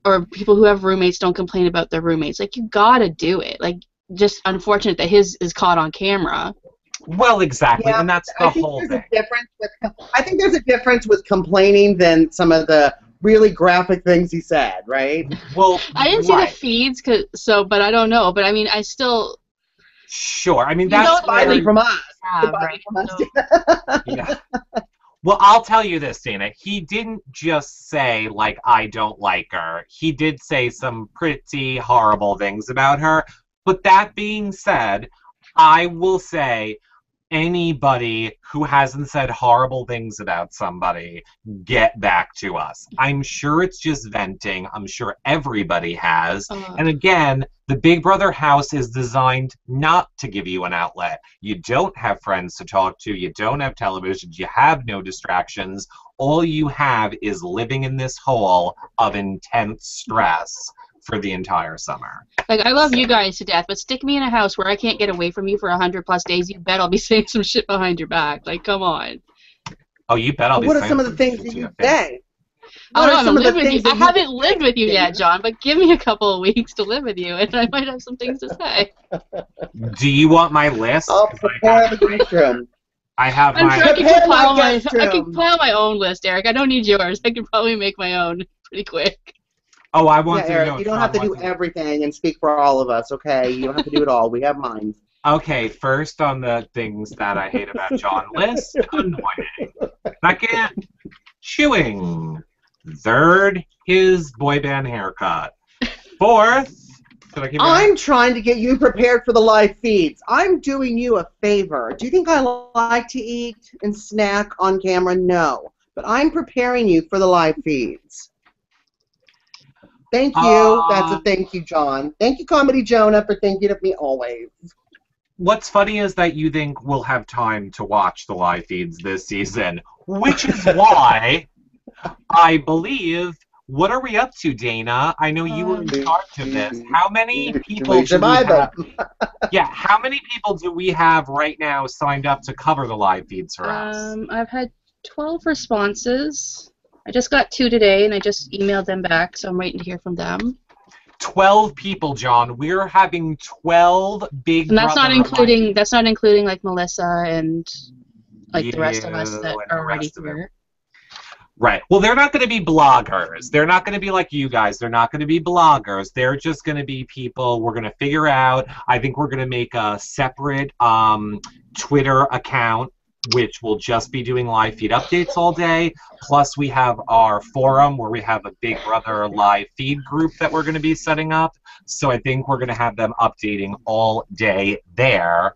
or people who have roommates don't complain about their roommates. Like, you got to do it. Like, just unfortunate that his is caught on camera. Well, exactly, and that's the whole thing. I think there's a difference with complaining than some of the really graphic things he said, right? Well, I didn't see the feeds, but I don't know. But I mean, I still. Sure, I mean that's from us. Right. Yeah. Well, I'll tell you this, Dana. He didn't just say, like, I don't like her. He did say some pretty horrible things about her. But that being said, I will say anybody who hasn't said horrible things about somebody, get back to us. I'm sure it's just venting. I'm sure everybody has. And again, the Big Brother house is designed not to give you an outlet. You don't have friends to talk to. You don't have television. You have no distractions. All you have is living in this hole of intense stress for the entire summer. Like, I love you guys to death, but stick me in a house where I can't get away from you for 100+ days. You bet I'll be saying some shit behind your back. Like, come on. Oh, you bet I'll be saying. What are some of the things that you say? I haven't lived with you yet, John, but give me a couple of weeks to live with you, and I might have some things to say. Do you want my list? I'll prepare the guest I have I'm my. sure I can compile my own list, Eric. I don't need yours. I can probably make my own pretty quick. Oh, I want to Eric, know. You don't have to do everything and speak for all of us, okay? You don't have to do it all. We have minds. Okay, first on the things that I hate about John list, annoying. Second, chewing. Third, his boy band haircut. Fourth, I'm trying to get you prepared for the live feeds. I'm doing you a favor. Do you think I like to eat and snack on camera? No. But I'm preparing you for the live feeds. Thank you. That's a thank you, John. Thank you, Comedy Jonah, for thinking of me always. What's funny is that you think we'll have time to watch the live feeds this season, which is why I believe. What are we up to, Dana? I know you were in charge of this. How many people do we have? Yeah, how many people do we have right now signed up to cover the live feeds for us? I've had 12 responses. I just got 2 today, and I just emailed them back, so I'm waiting to hear from them. 12 people, John. We're having 12 Big and that's Brother not including. That's not including like Melissa and like the rest of us that are already here. Right. Well, they're not going to be bloggers. They're not going to be like you guys. They're not going to be bloggers. They're just going to be people we're going to figure out. I think we're going to make a separate Twitter account, which will just be doing live feed updates all day. Plus, we have our forum where we have a Big Brother live feed group that we're going to be setting up. So I think we're going to have them updating all day there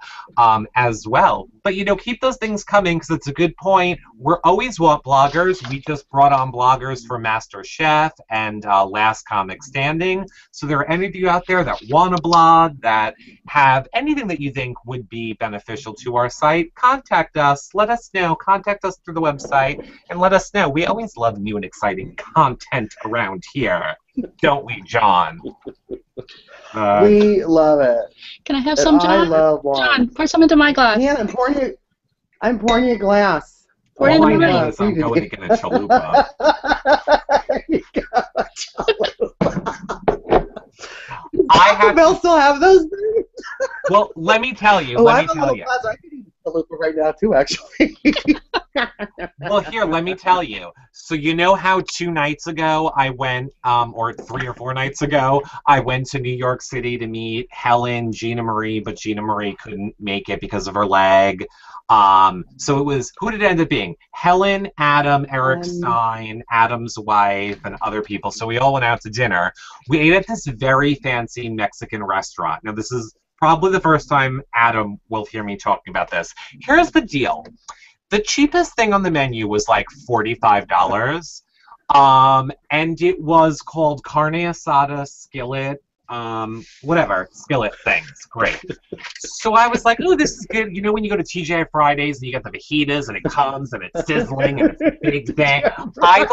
as well. But, you know, keep those things coming because it's a good point. We always want bloggers. We just brought on bloggers for Master Chef and Last Comic Standing. So there are any of you out there that want to blog, that have anything that you think would be beneficial to our site, contact us. Let us know. Contact us through the website and let us know. We always love new and exciting content around here. Don't we, John? We love it. Can I have some, John? I love wine. John, pour some into my glass. Man, I'm pouring you a glass. Pour it into my glass. I'm going to get a chalupa. There you go. I Taco have Bell still have those things? Well, let me tell you. Oh, let I'm me a tell little you. buzz. I could eat a chalupa right now too, actually. Well, here, let me tell you. So you know how 2 nights ago I went, or 3 or 4 nights ago, I went to New York City to meet Helen, Gina Marie, but Gina Marie couldn't make it because of her leg. So it was, who did it end up being? Helen, Adam, Eric Stein, Adam's wife, and other people. So we all went out to dinner. We ate at this very fancy Mexican restaurant. Now, this is probably the first time Adam will hear me talking about this. Here's the deal. The cheapest thing on the menu was like $45. And it was called carne asada skillet, whatever, skillet things. Great. So I was like, oh, this is good. You know when you go to TGI Fridays and you get the fajitas and it comes and it's sizzling and it's a big thing? I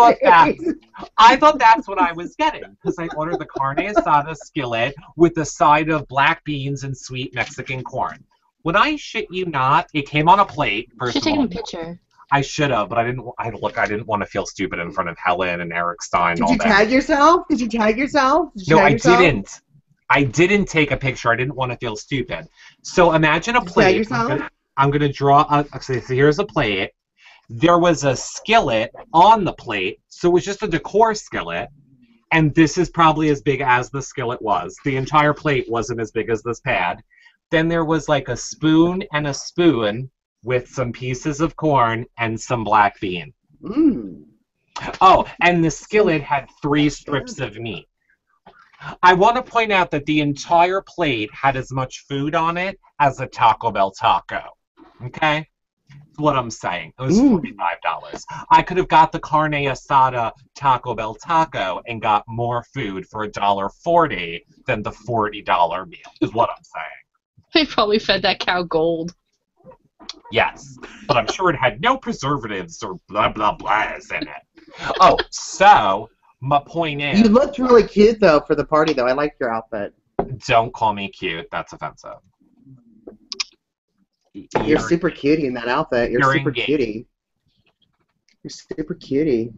thought that's what I was getting because I ordered the carne asada skillet with a side of black beans and sweet Mexican corn. When I shit you not, it came on a plate. First Should of take all, a picture. I should have, but I didn't. I didn't want to feel stupid in front of Helen and Eric Stein. Did you tag yourself? No, I didn't. I didn't take a picture. I didn't want to feel stupid. So imagine a plate. I'm gonna draw. So here's a plate. There was a skillet on the plate, so it was just a decor skillet. And this is probably as big as the skillet was. The entire plate wasn't as big as this pad. Then there was like a spoon and a spoon with some pieces of corn and some black bean. Oh, and the skillet had 3 strips of meat. I want to point out that the entire plate had as much food on it as a Taco Bell taco. Okay? That's what I'm saying. It was $45. I could have got the carne asada Taco Bell taco and got more food for $1.40 than the $40 meal, is what I'm saying. They probably fed that cow gold. Yes, but I'm sure it had no preservatives or blah, blah, blahs in it. Oh, so, my point is... You looked really cute, though, for the party, though. I liked your outfit. Don't call me cute. That's offensive. You're super cutie in that outfit. You're super engaged. cutie. You're super cutie.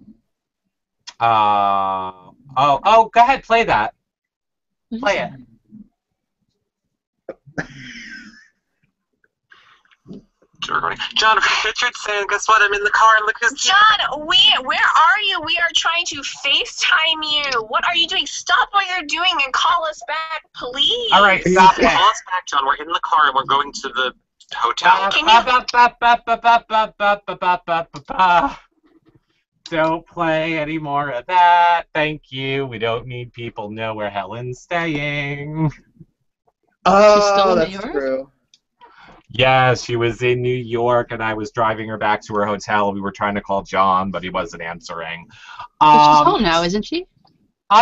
Oh, go ahead, play that. Play it. John Richardson, guess what? I'm in the car. Look who's John, where are you? We are trying to FaceTime you. What are you doing? Stop what you're doing and call us back, please. All right, stop it. Call us back, John. We're in the car and we're going to the hotel. Don't play any more of that. Thank you. We don't need people to know where Helen's staying. Oh, that's true. Yeah, she was in New York, and I was driving her back to her hotel. We were trying to call John, but he wasn't answering. But she's home now, isn't she?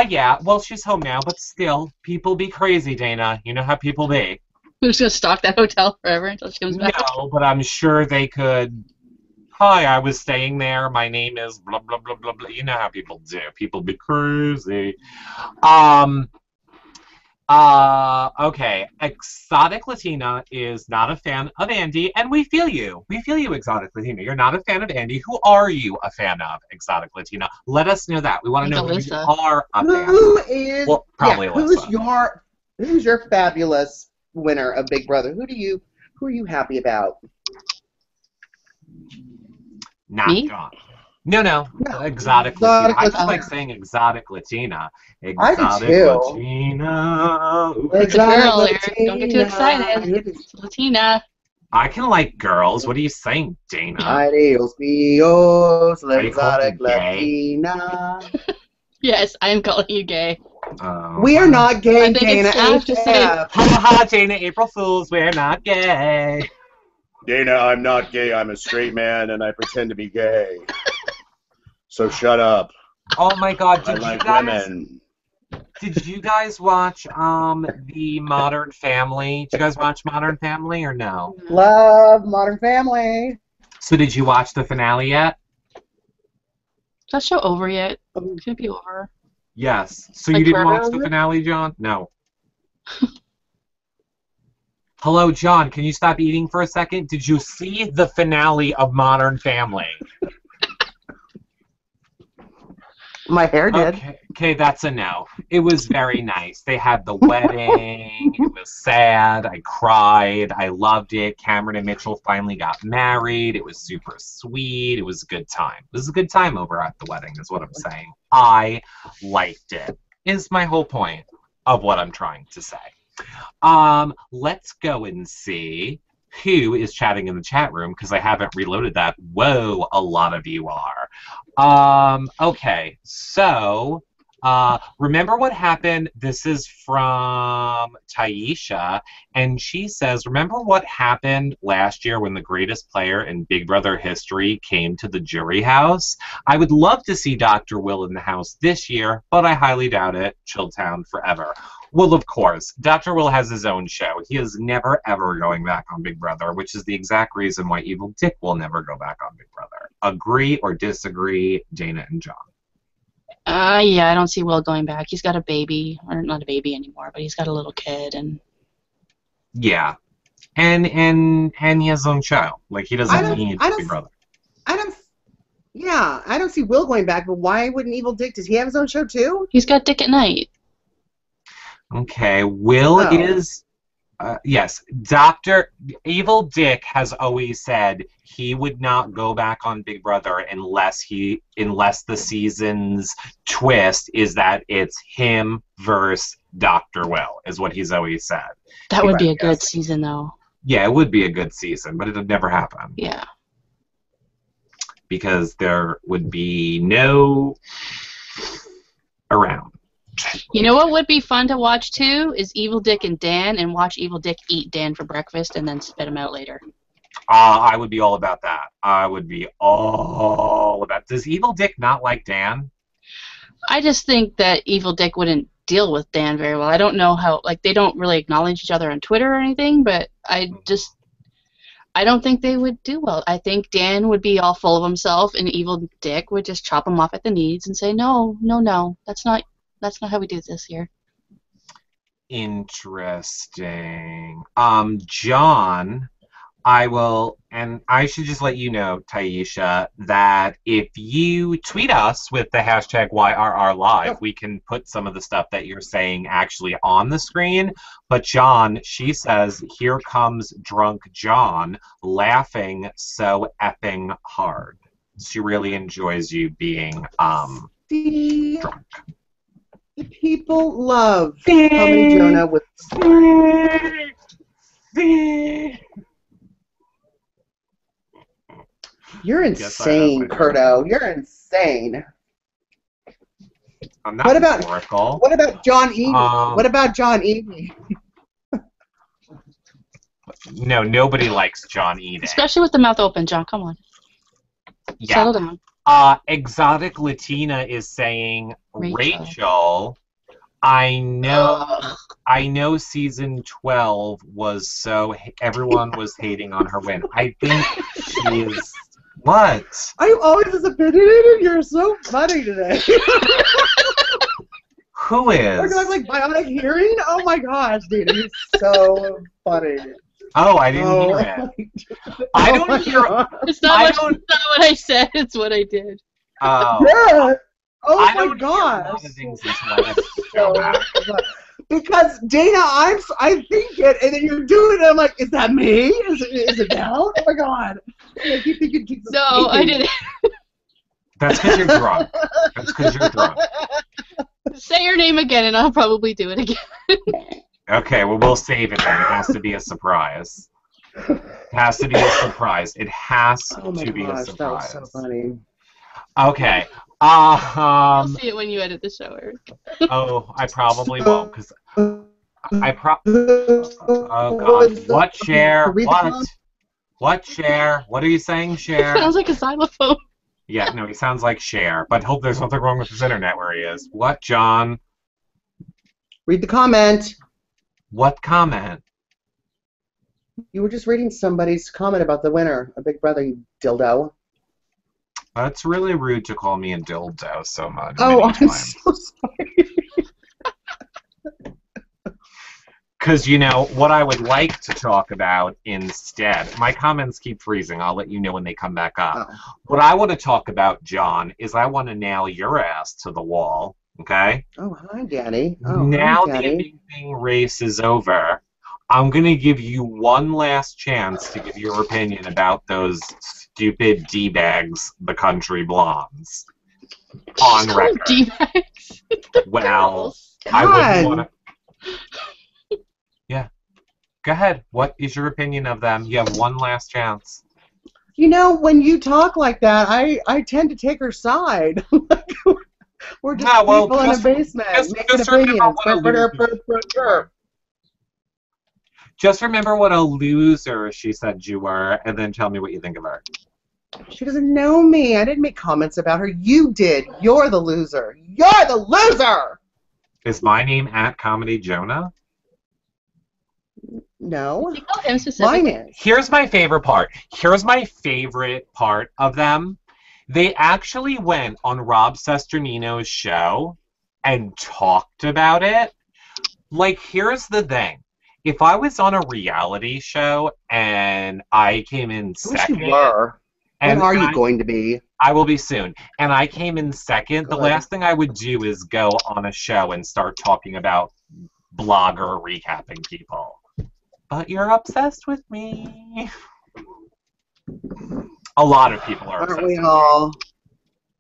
Yeah. Well, she's home now, but still, people be crazy, Dana. You know how people be. We're just going to stalk that hotel forever until she comes back? No, but I'm sure they could... Hi, I was staying there. My name is blah, blah, blah, blah, blah. You know how people do. People be crazy. Okay. Exotic Latina is not a fan of Andy, and we feel you. We feel you, Exotic Latina. You're not a fan of Andy. Who are you a fan of, Exotic Latina? Let us know that. We want to know who you are a fan of. Who is? Well, probably Alyssa. Who's your fabulous winner of Big Brother? Who are you happy about? Not me? John. No. Exotic Latina. I just like saying Exotic Latina. Exotic Latina. It's a girl, Eric. Don't get too excited. It's Latina. I can like girls. What are you saying, Dana? Adios, bios, Exotic Latina. Yes, I am calling you gay. We are not gay, I think Dana. It's safe to say. Ha ha, Dana, April Fools, we're not gay. Dana, I'm not gay. I'm a straight man, and I pretend to be gay. So shut up. Oh my God! I like women. Did you guys watch the Modern Family? Did you guys watch Modern Family or no? Love Modern Family. So did you watch the finale yet? Is that show over yet? It's gonna be over. Yes. So you didn't watch the finale, John? No. Hello, John. Can you stop eating for a second? Did you see the finale of Modern Family? My hair did. Okay, that's a no. It was very nice. They had the wedding. It was sad. I cried. I loved it. Cameron and Mitchell finally got married. It was super sweet. It was a good time. It was a good time over at the wedding, is what I'm saying. I liked it, is my whole point of what I'm trying to say. Let's go and see who is chatting in the chat room, because I haven't reloaded that. Whoa, a lot of you are. Okay, so remember what happened? This is from Taisha, and she says, remember what happened last year when the greatest player in Big Brother history came to the jury house? I would love to see Dr. Will in the house this year, but I highly doubt it. Chilltown forever. Well, of course, Dr. Will has his own show. He is never, ever going back on Big Brother, which is the exact reason why Evil Dick will never go back on Big Brother. Agree or disagree, Dana and John? Yeah, I don't see Will going back. He's got a baby, or not a baby anymore, but he's got a little kid, and yeah, and he has his own show. Like, he doesn't need Big Brother. I don't see Will going back. But why wouldn't Evil Dick? Does he have his own show too? He's got Dick at Night. Okay, Will is, yes, Dr. Evil Dick has always said he would not go back on Big Brother unless the season's twist is that it's him versus Dr. Will, is what he's always said. That would be a good season, though. Yeah, it would be a good season, but it would never happen. Yeah. Because there would be no around. You know what would be fun to watch too is Evil Dick and Dan, and watch Evil Dick eat Dan for breakfast and then spit him out later. I would be all about that. I would be all about. Does Evil Dick not like Dan? I just think that Evil Dick wouldn't deal with Dan very well. I don't know how. Like, they don't really acknowledge each other on Twitter or anything, but I don't think they would do well. I think Dan would be all full of himself, and Evil Dick would just chop him off at the knees and say, "No, that's not how we do this here." Interesting. John, I should just let you know, Taisha, that if you tweet us with the hashtag YRRLive, we can put some of the stuff that you're saying actually on the screen. But John, she says, here comes drunk John laughing so effing hard. She really enjoys you being drunk. People love Comedy Jonah with You're insane, Curto. You're insane. I'm not What about John Eden? What about John Eden? No, nobody likes John Eden. Especially with the mouth open, John. Come on. Yeah. Settle down. Exotic Latina is saying, Rachel, I know season 12 was so everyone was hating on her win. I think she is. What? I'm always as opinionated. You're so funny today. Who is? We're going like bionic hearing. Oh my gosh, dude, you're so funny. Oh, I didn't hear it. I don't hear. It's not what I said. It's what I did. Oh. Yeah. Oh I my don't gosh. Hear a lot of things this morning. Because Dana, I think it, and then you're doing it. I'm like, is that me? Is it down? Oh my god! I keep thinking Jesus. No, I didn't. That's because you're drunk. Say your name again, and I'll probably do it again. Okay, well, we'll save it then. It has to be a surprise. It has to be a surprise. It has to be a surprise. That was so funny. Okay. I'll see it when you edit the show, Eric. Oh, I probably won't, because oh god, what Cher? What Cher? What are you saying, Cher? Sounds like a xylophone. Yeah, no, he sounds like Cher, but hope there's nothing wrong with his internet where he is. What, John? Read the comment. What comment? You were just reading somebody's comment about the winner, a Big Brother, you dildo. That's really rude to call me a dildo so much. Oh, I'm so sorry. Because, you know, what I would like to talk about instead, my comments keep freezing. I'll let you know when they come back up. Oh. What I want to talk about, John, is I want to nail your ass to the wall, okay? Oh, hi, Daddy. Oh, Now hi, the Daddy. amazing race is over. I'm going to give you one last chance to give your opinion about those stupid D-bags, the country blondes. On record. D-bags. Well, I wouldn't want to... Yeah. Go ahead. What is your opinion of them? You have one last chance. You know, when you talk like that, I tend to take her side. We're just people in a basement making opinions. Just remember what a loser she said you were, and then tell me what you think of her. She doesn't know me. I didn't make comments about her. You did. You're the loser. You're the loser! Is my name at Comedy Jonah? No. Him specifically. Mine is. Here's my favorite part. Here's my favorite part of them. They actually went on Rob Sesternino's show and talked about it. Like, here's the thing. If I was on a reality show and I came in second... you were. And when are you going to be? I will be soon. And I came in second. Good. The last thing I would do is go on a show and start talking about blogger recapping people. But you're obsessed with me. A lot of people are obsessed Aren't we with all?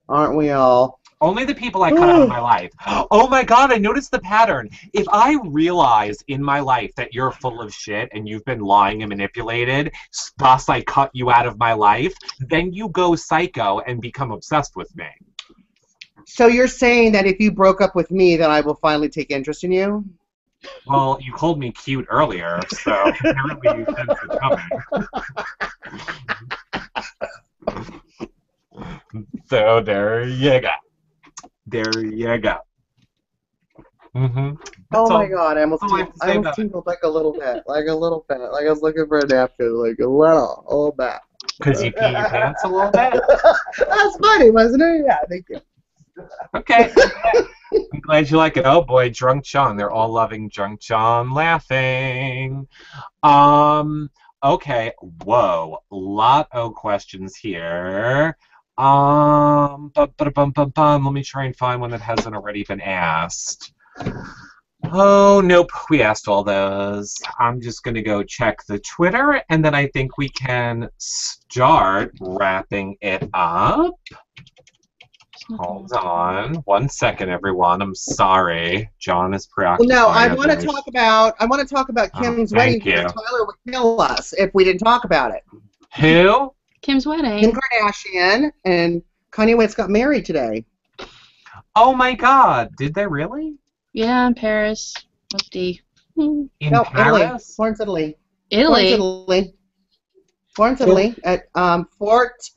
Aren't we all? Only the people I cut out of my life. Oh my god, I noticed the pattern. If I realize in my life that you're full of shit and you've been lying and manipulated, thus I cut you out of my life, then you go psycho and become obsessed with me. So you're saying that if you broke up with me, then I will finally take interest in you? Well, you called me cute earlier, so apparently you sense it coming. So there you go. There you go. Oh my god, I almost tingled like a little bit. Like I was looking for a napkin, like a little bit. Because you peed your pants a little bit? That's funny, wasn't it? Yeah, thank you. Okay. I'm glad you like it. Oh boy, Drunk John. They're all loving Drunk John laughing. Okay. Whoa. Lot of questions here. Let me try and find one that hasn't already been asked. Oh, nope. We asked all those. I'm just going to go check the Twitter, and then I think we can start wrapping it up. Hold on. 1 second, everyone. I'm sorry. John is preoccupied. Well, no, I want to talk about Kim's wedding because Tyler would kill us if we didn't talk about it. Who? Kim's wedding. Kim Kardashian and Kanye West got married today. Oh my god. Did they really? Yeah, in Paris. Whoopty. In no, Paris? Italy. Florence, Italy. Italy. Florence, Italy. At Fort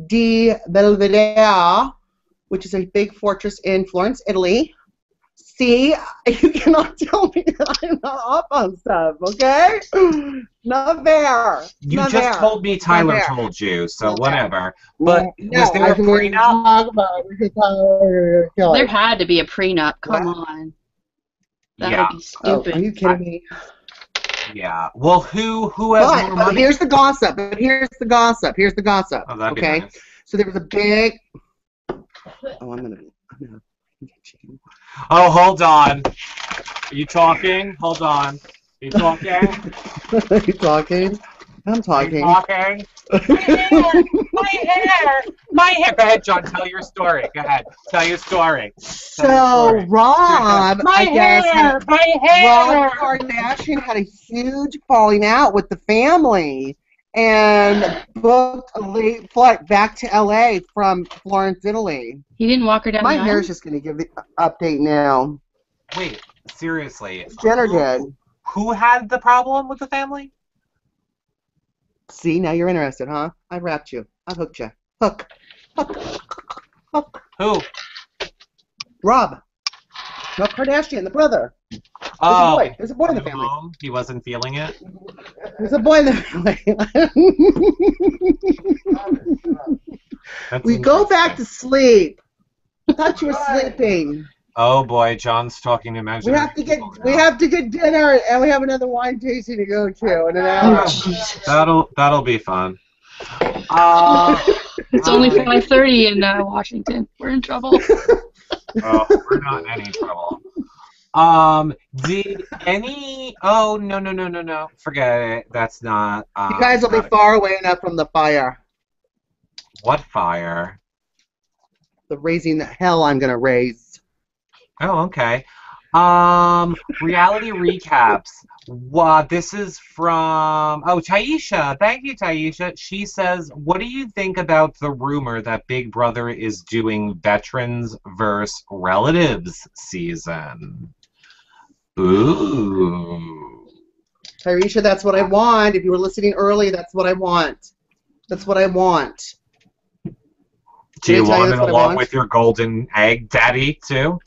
di Belvedere, which is a big fortress in Florence, Italy. See, you cannot tell me that I'm not up on stuff, okay? Not fair. You not just fair. told me Tyler told you, so Not whatever. But no, was there a prenup? There had to be a prenup. Come on. That would be stupid. Oh, are you kidding me? Yeah. Well, who has more money? Here's the gossip. Here's the gossip. Oh, that'd be okay. nice. So there was a big. Oh, I'm gonna get you. Oh, hold on. Are you talking? Hold on. Are you talking? Are you talking? I'm talking. Are you talking? My hair. Go ahead, John. Tell your story. Go ahead. Tell your story. So Rob, my hair. Rob Kardashian had a huge falling out with the family and booked a late flight back to LA from Florence, Italy. He didn't walk her down the aisle? My hair's just going to give the update now. Wait, seriously. Jenner did. Who had the problem with the family? See, now you're interested, huh? I wrapped you. I hooked you. Hook. Who? Rob. Rob Kardashian, the brother. Oh. There's a boy in the family. He wasn't feeling it? There's a boy in the family. We go back to sleep. I thought you were sleeping. Oh boy, John's talking to We imaginary have to get people we now. have to get dinner, and we have another wine tasting to go to in an Oh, hour. Jesus. That'll be fun. It's only Alright. 5:30 in Washington. We're in trouble. Oh, we're not in any trouble. Did any? Oh no! Forget it. That's not. You guys will be not- far away enough from the fire. What fire? The raising the hell I'm gonna raise. Oh, okay. Reality recaps. This is from Taisha. Thank you, Taisha. She says, "What do you think about the rumor that Big Brother is doing Veterans vs. Relatives season?" Ooh. Tyresha, that's what I want. If you were listening early, that's what I want. That's what I want. Do you Did I tell you want it that's what I along want? with your golden egg daddy too?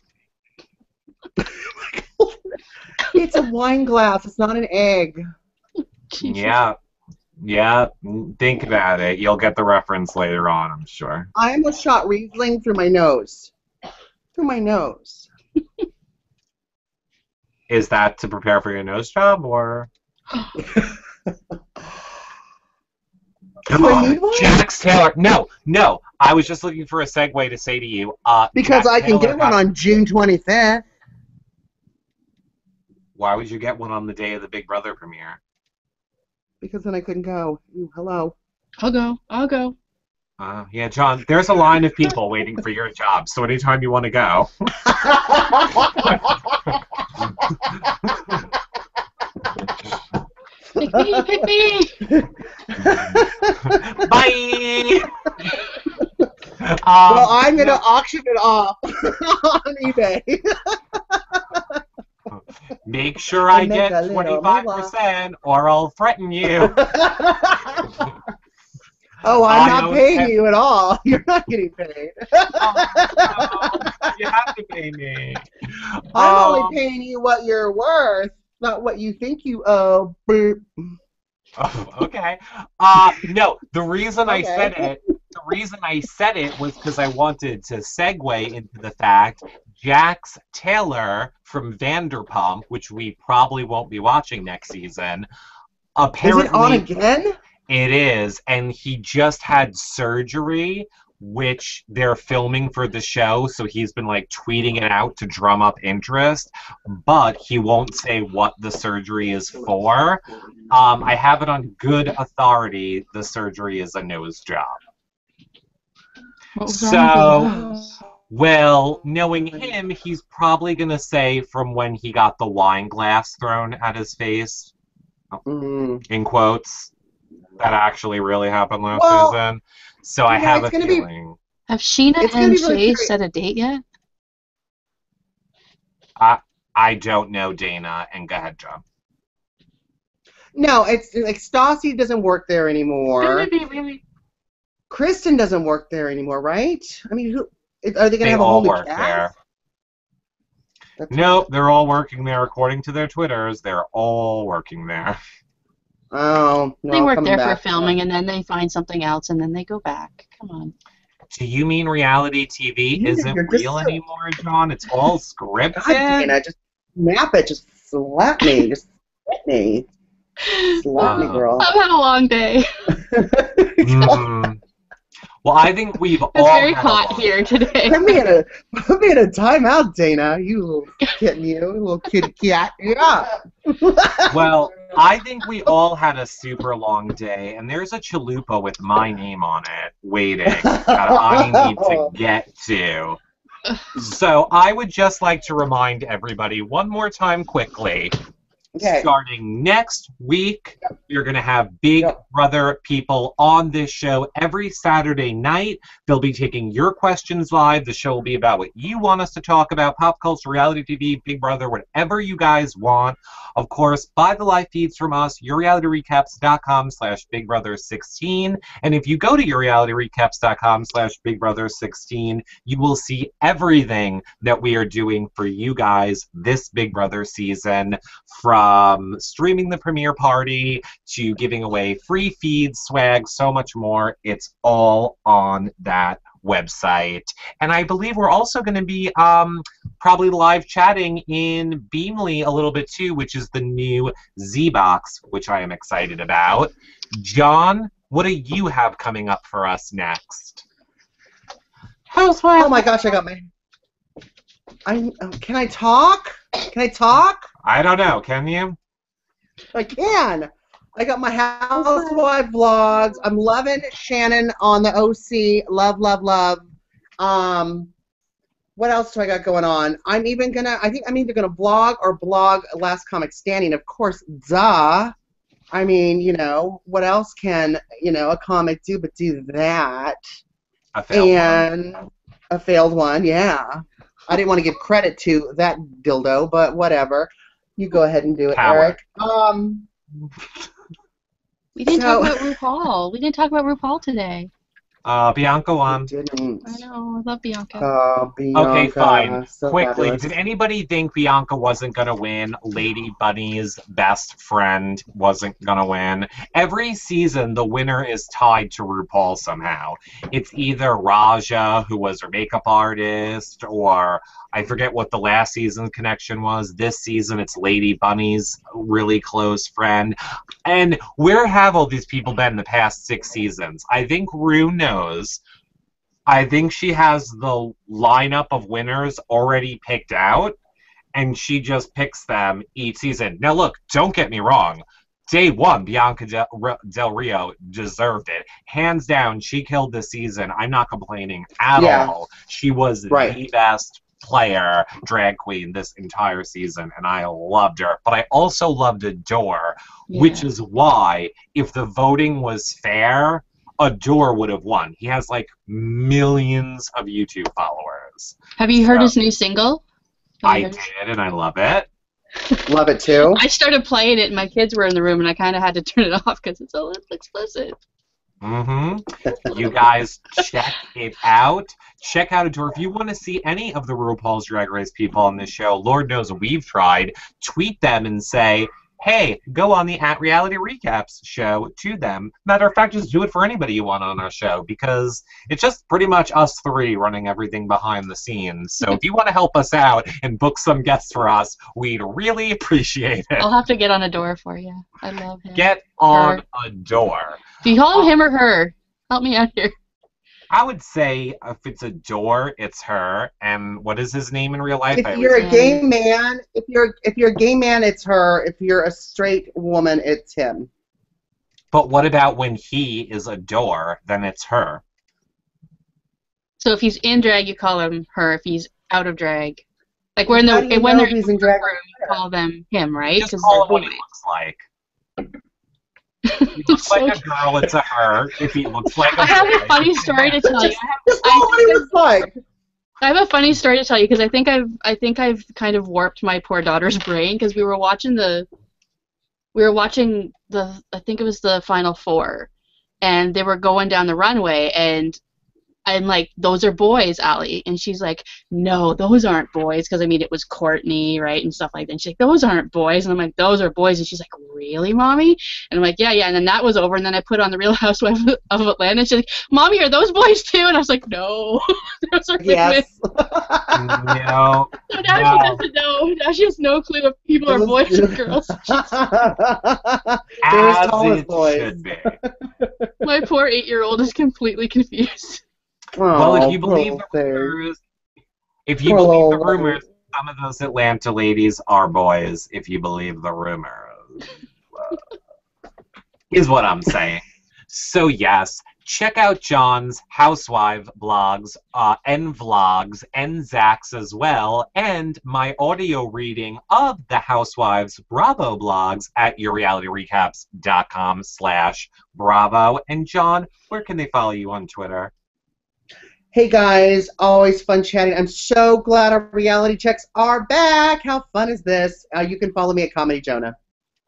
It's a wine glass. It's not an egg. Jesus. Yeah. Think about it. You'll get the reference later on, I'm sure. I almost shot Riesling through my nose. Through my nose. Is that to prepare for your nose job, or? Do I need one? Jax Taylor. No. I was just looking for a segue to say to you. Because Jax I can Taylor get one got- on June 25th. Why would you get one on the day of the Big Brother premiere? Because then I couldn't go. Ooh, hello. I'll go. Yeah, John, there's a line of people waiting for your job, so anytime you want to go. Pick me. Bye! Well, I'm going to auction it off on eBay. Make sure I And make get a little 25% or I'll threaten you. Oh, I'm I not don't paying have- you at all. You're not getting paid. Oh, no, you have to pay me. I'm only paying you what you're worth, not what you think you owe. Boop. Oh, okay. No, the reason I said it was because I wanted to segue into the fact Jax Taylor from Vanderpump, which we probably won't be watching next season, Is apparently it on again? it is, and he just had surgery, which they're filming for the show, so he's been like tweeting it out to drum up interest, but he won't say what the surgery is for. I have it on good authority. The surgery is a nose job. What was wrong with So, those? well, knowing him, he's probably going to say from when he got the wine glass thrown at his face, in quotes, that actually really happened last season. So I have a it's gonna be- feeling. Have Sheena It's gonna and be really Shay curious. set a date yet? I don't know, Dana, and go ahead, John. No, it's like Stassi doesn't work there anymore. Kristen doesn't work there anymore, right? I mean, are they going to They have a all whole new work cast? there. That's- Nope, they're all working there according to their Twitters. They're all working there. Oh, no, They work coming there back. for filming, and then they find something else, and then they go back. Come on. Do you mean reality TV Yeah, isn't you're just real so- anymore, John? It's all God, scripted? Dana, just snap it. Just slap me. Just slap me. Slap me, girl. I've had a long day. Mm. Well, I think we've all It's very had a hot long- here today. Put me in a timeout, Dana. You little kitten, you little kitty cat. Yeah. Well, I think we all had a super long day, and there's a chalupa with my name on it waiting that I need to get to. So I would just like to remind everybody one more time quickly. Okay. Starting next week, you're going to have Big Brother people on this show every Saturday night. They'll be taking your questions live. The show will be about what you want us to talk about, pop culture, reality TV, Big Brother, whatever you guys want. Of course, buy the live feeds from us, yourrealityrecaps.com/BigBrother16. And if you go to yourrealityrecaps.com/BigBrother16, you will see everything that we are doing for you guys this Big Brother season, from streaming the premiere party to giving away free feeds, swag, so much more. It's all on that website. And I believe we're also going to be probably live chatting in Beamly a little bit too, which is the new Z-Box, which I am excited about. John, what do you have coming up for us next? Housewife. Oh my gosh, I got my... can I talk? Can I talk? I don't know. Can you? I can. I got my housewife vlogs. I'm loving Shannon on the OC. Love, love, love. What else do I got going on? I think I'm either gonna vlog or blog Last Comic Standing. Of course, duh. I mean, you know, what else can, you know, a comic do but do that? A failed one. A failed one, yeah. I didn't want to give credit to that dildo, but whatever. You go ahead and do it, Power. Eric. We didn't talk about RuPaul. We didn't talk about RuPaul today. Bianca won. Didn't. I know. I love Bianca. Bianca, Okay, fine. so Quickly, fabulous. did anybody think Bianca wasn't going to win? Lady Bunny's best friend wasn't going to win. Every season, the winner is tied to RuPaul somehow. It's either Raja, who was her makeup artist, or I forget what the last season's connection was. This season, it's Lady Bunny's really close friend. And where have all these people been the past 6 seasons? I think Ru knows. I think she has the lineup of winners already picked out, and she just picks them each season. Now, look, don't get me wrong. Day 1, Bianca Del Rio deserved it. Hands down, she killed this season. I'm not complaining at all. She was the best player, drag queen, this entire season, and I loved her. But I also loved Adore, which is why, if the voting was fair, Adore would have won. He has like millions of YouTube followers. Have you heard his new single? I did, and I love it. Love it too. I started playing it, and my kids were in the room, and I kind of had to turn it off because it's a little explicit. You guys check it out. Check out Adore. If you want to see any of the RuPaul's Drag Race people on this show, Lord knows we've tried, tweet them and say, hey, go on the @Reality Recaps show to them. Matter of fact, just do it for anybody you want on our show, because it's just pretty much us 3 running everything behind the scenes. So if you want to help us out and book some guests for us, we'd really appreciate it. I'll have to get on Adore for you. I love him. Get on Adore. Do you call him or her? Help me out here. I would say if it's Adore, it's her. And what is his name in real life? If you're a gay man, if you're a gay man, it's her. If you're a straight woman, it's him. But what about when he is Adore? Then it's her. So if he's in drag, you call him her. If he's out of drag, like when How they're do you when know they're he's in drag? you call them him, right? Just call him what he looks like. If he looks like a girl, it's a her. If he looks like a I have boy, a funny story to tell you. Just call what he looks like. I have a funny story to tell you because I think I've kind of warped my poor daughter's brain because we were watching the I think it was the Final Four, and they were going down the runway, and I'm like, those are boys, Allie. And she's like, no, those aren't boys. Because, I mean, it was Courtney, right, and stuff like that. And she's like, those aren't boys. And I'm like, those are boys. And she's like, really, Mommy? And I'm like, yeah. And then that was over. And then I put on The Real Housewives of Atlanta. And she's like, Mommy, are those boys too? And I was like, no. Those are women. No. So now she doesn't know. Now she has no clue if people are boys or girls. They're As tall as it boys. should be. My poor 8-year-old is completely confused. Well, if you poor believe little the thing. rumors, Poor little some of those Atlanta ladies are boys. If you believe the rumors, is what I'm saying. So yes, check out John's housewife blogs, and vlogs, and Zach's as well, and my audio reading of the Housewives Bravo blogs at yourrealityrecaps.com/Bravo. And John, where can they follow you on Twitter? Hey guys, always fun chatting. I'm so glad our reality checks are back. How fun is this? You can follow me at Comedy Jonah.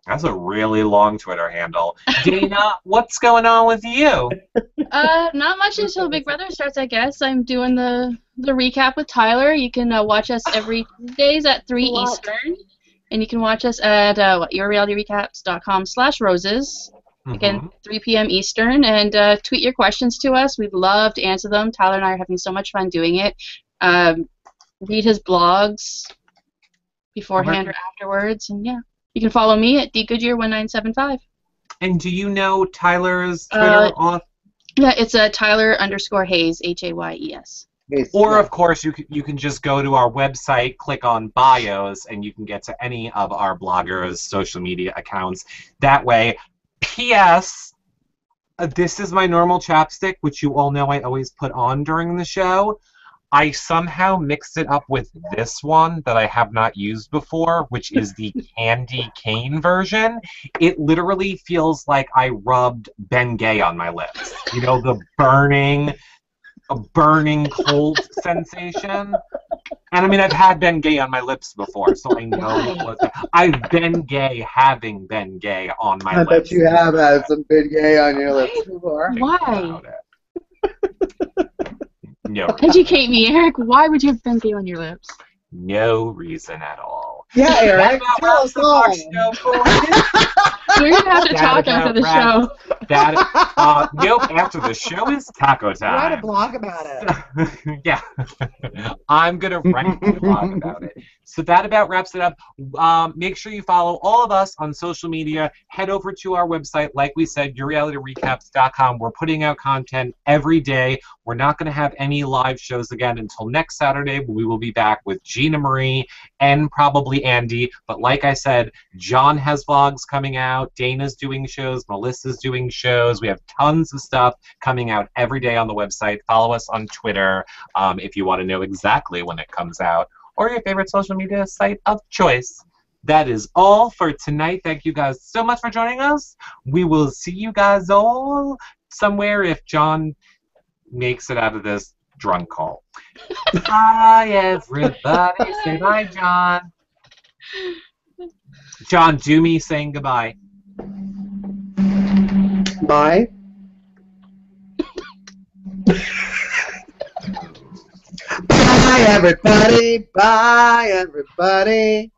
That's a really long Twitter handle. Dana, what's going on with you? Not much until Big Brother starts, I guess. I'm doing the recap with Tyler. You can watch us every Tuesdays at 3 Eastern. And you can watch us at yourrealityrecaps.com/roses. Again, 3 p.m. Eastern, and tweet your questions to us. We'd love to answer them. Tyler and I are having so much fun doing it. Read his blogs beforehand or afterwards, and yeah. You can follow me at dgoodyear1975. And do you know Tyler's Twitter off? Yeah, it's Tyler_Hayes, Hayes. Or, of course, you can just go to our website, click on bios, and you can get to any of our bloggers' social media accounts. That way, P.S., this is my normal chapstick, which you all know I always put on during the show. I somehow mixed it up with this one that I have not used before, which is the candy cane version. It literally feels like I rubbed Bengay on my lips. You know, the burning cold sensation. And I mean, I've had Bengay on my lips before, so I know I've been gay having been gay on my lips. I bet you have had some Bengay on your lips before. Why? No. Educate me, Eric. Why would you have Bengay on your lips? No reason at all. Yeah, Eric, tell us all. We're going to have to talk after the show. Nope, after the show is taco time. Write a blog about it. Yeah. I'm going to write a blog about it. So that about wraps it up. Make sure you follow all of us on social media. Head over to our website. Like we said, yourrealityrecaps.com. We're putting out content every day. We're not going to have any live shows again until next Saturday. We will be back with Gina Marie and probably Andy. But like I said, John has vlogs coming out. Dana's doing shows. Melissa's doing shows. We have tons of stuff coming out every day on the website. Follow us on Twitter if you want to know exactly when it comes out, or your favorite social media site of choice. That is all for tonight. Thank you guys so much for joining us. We will see you guys all somewhere if John makes it out of this drunk call. Bye, everybody. Say bye, John. John, do me saying goodbye. Bye. Bye, everybody. Bye, everybody.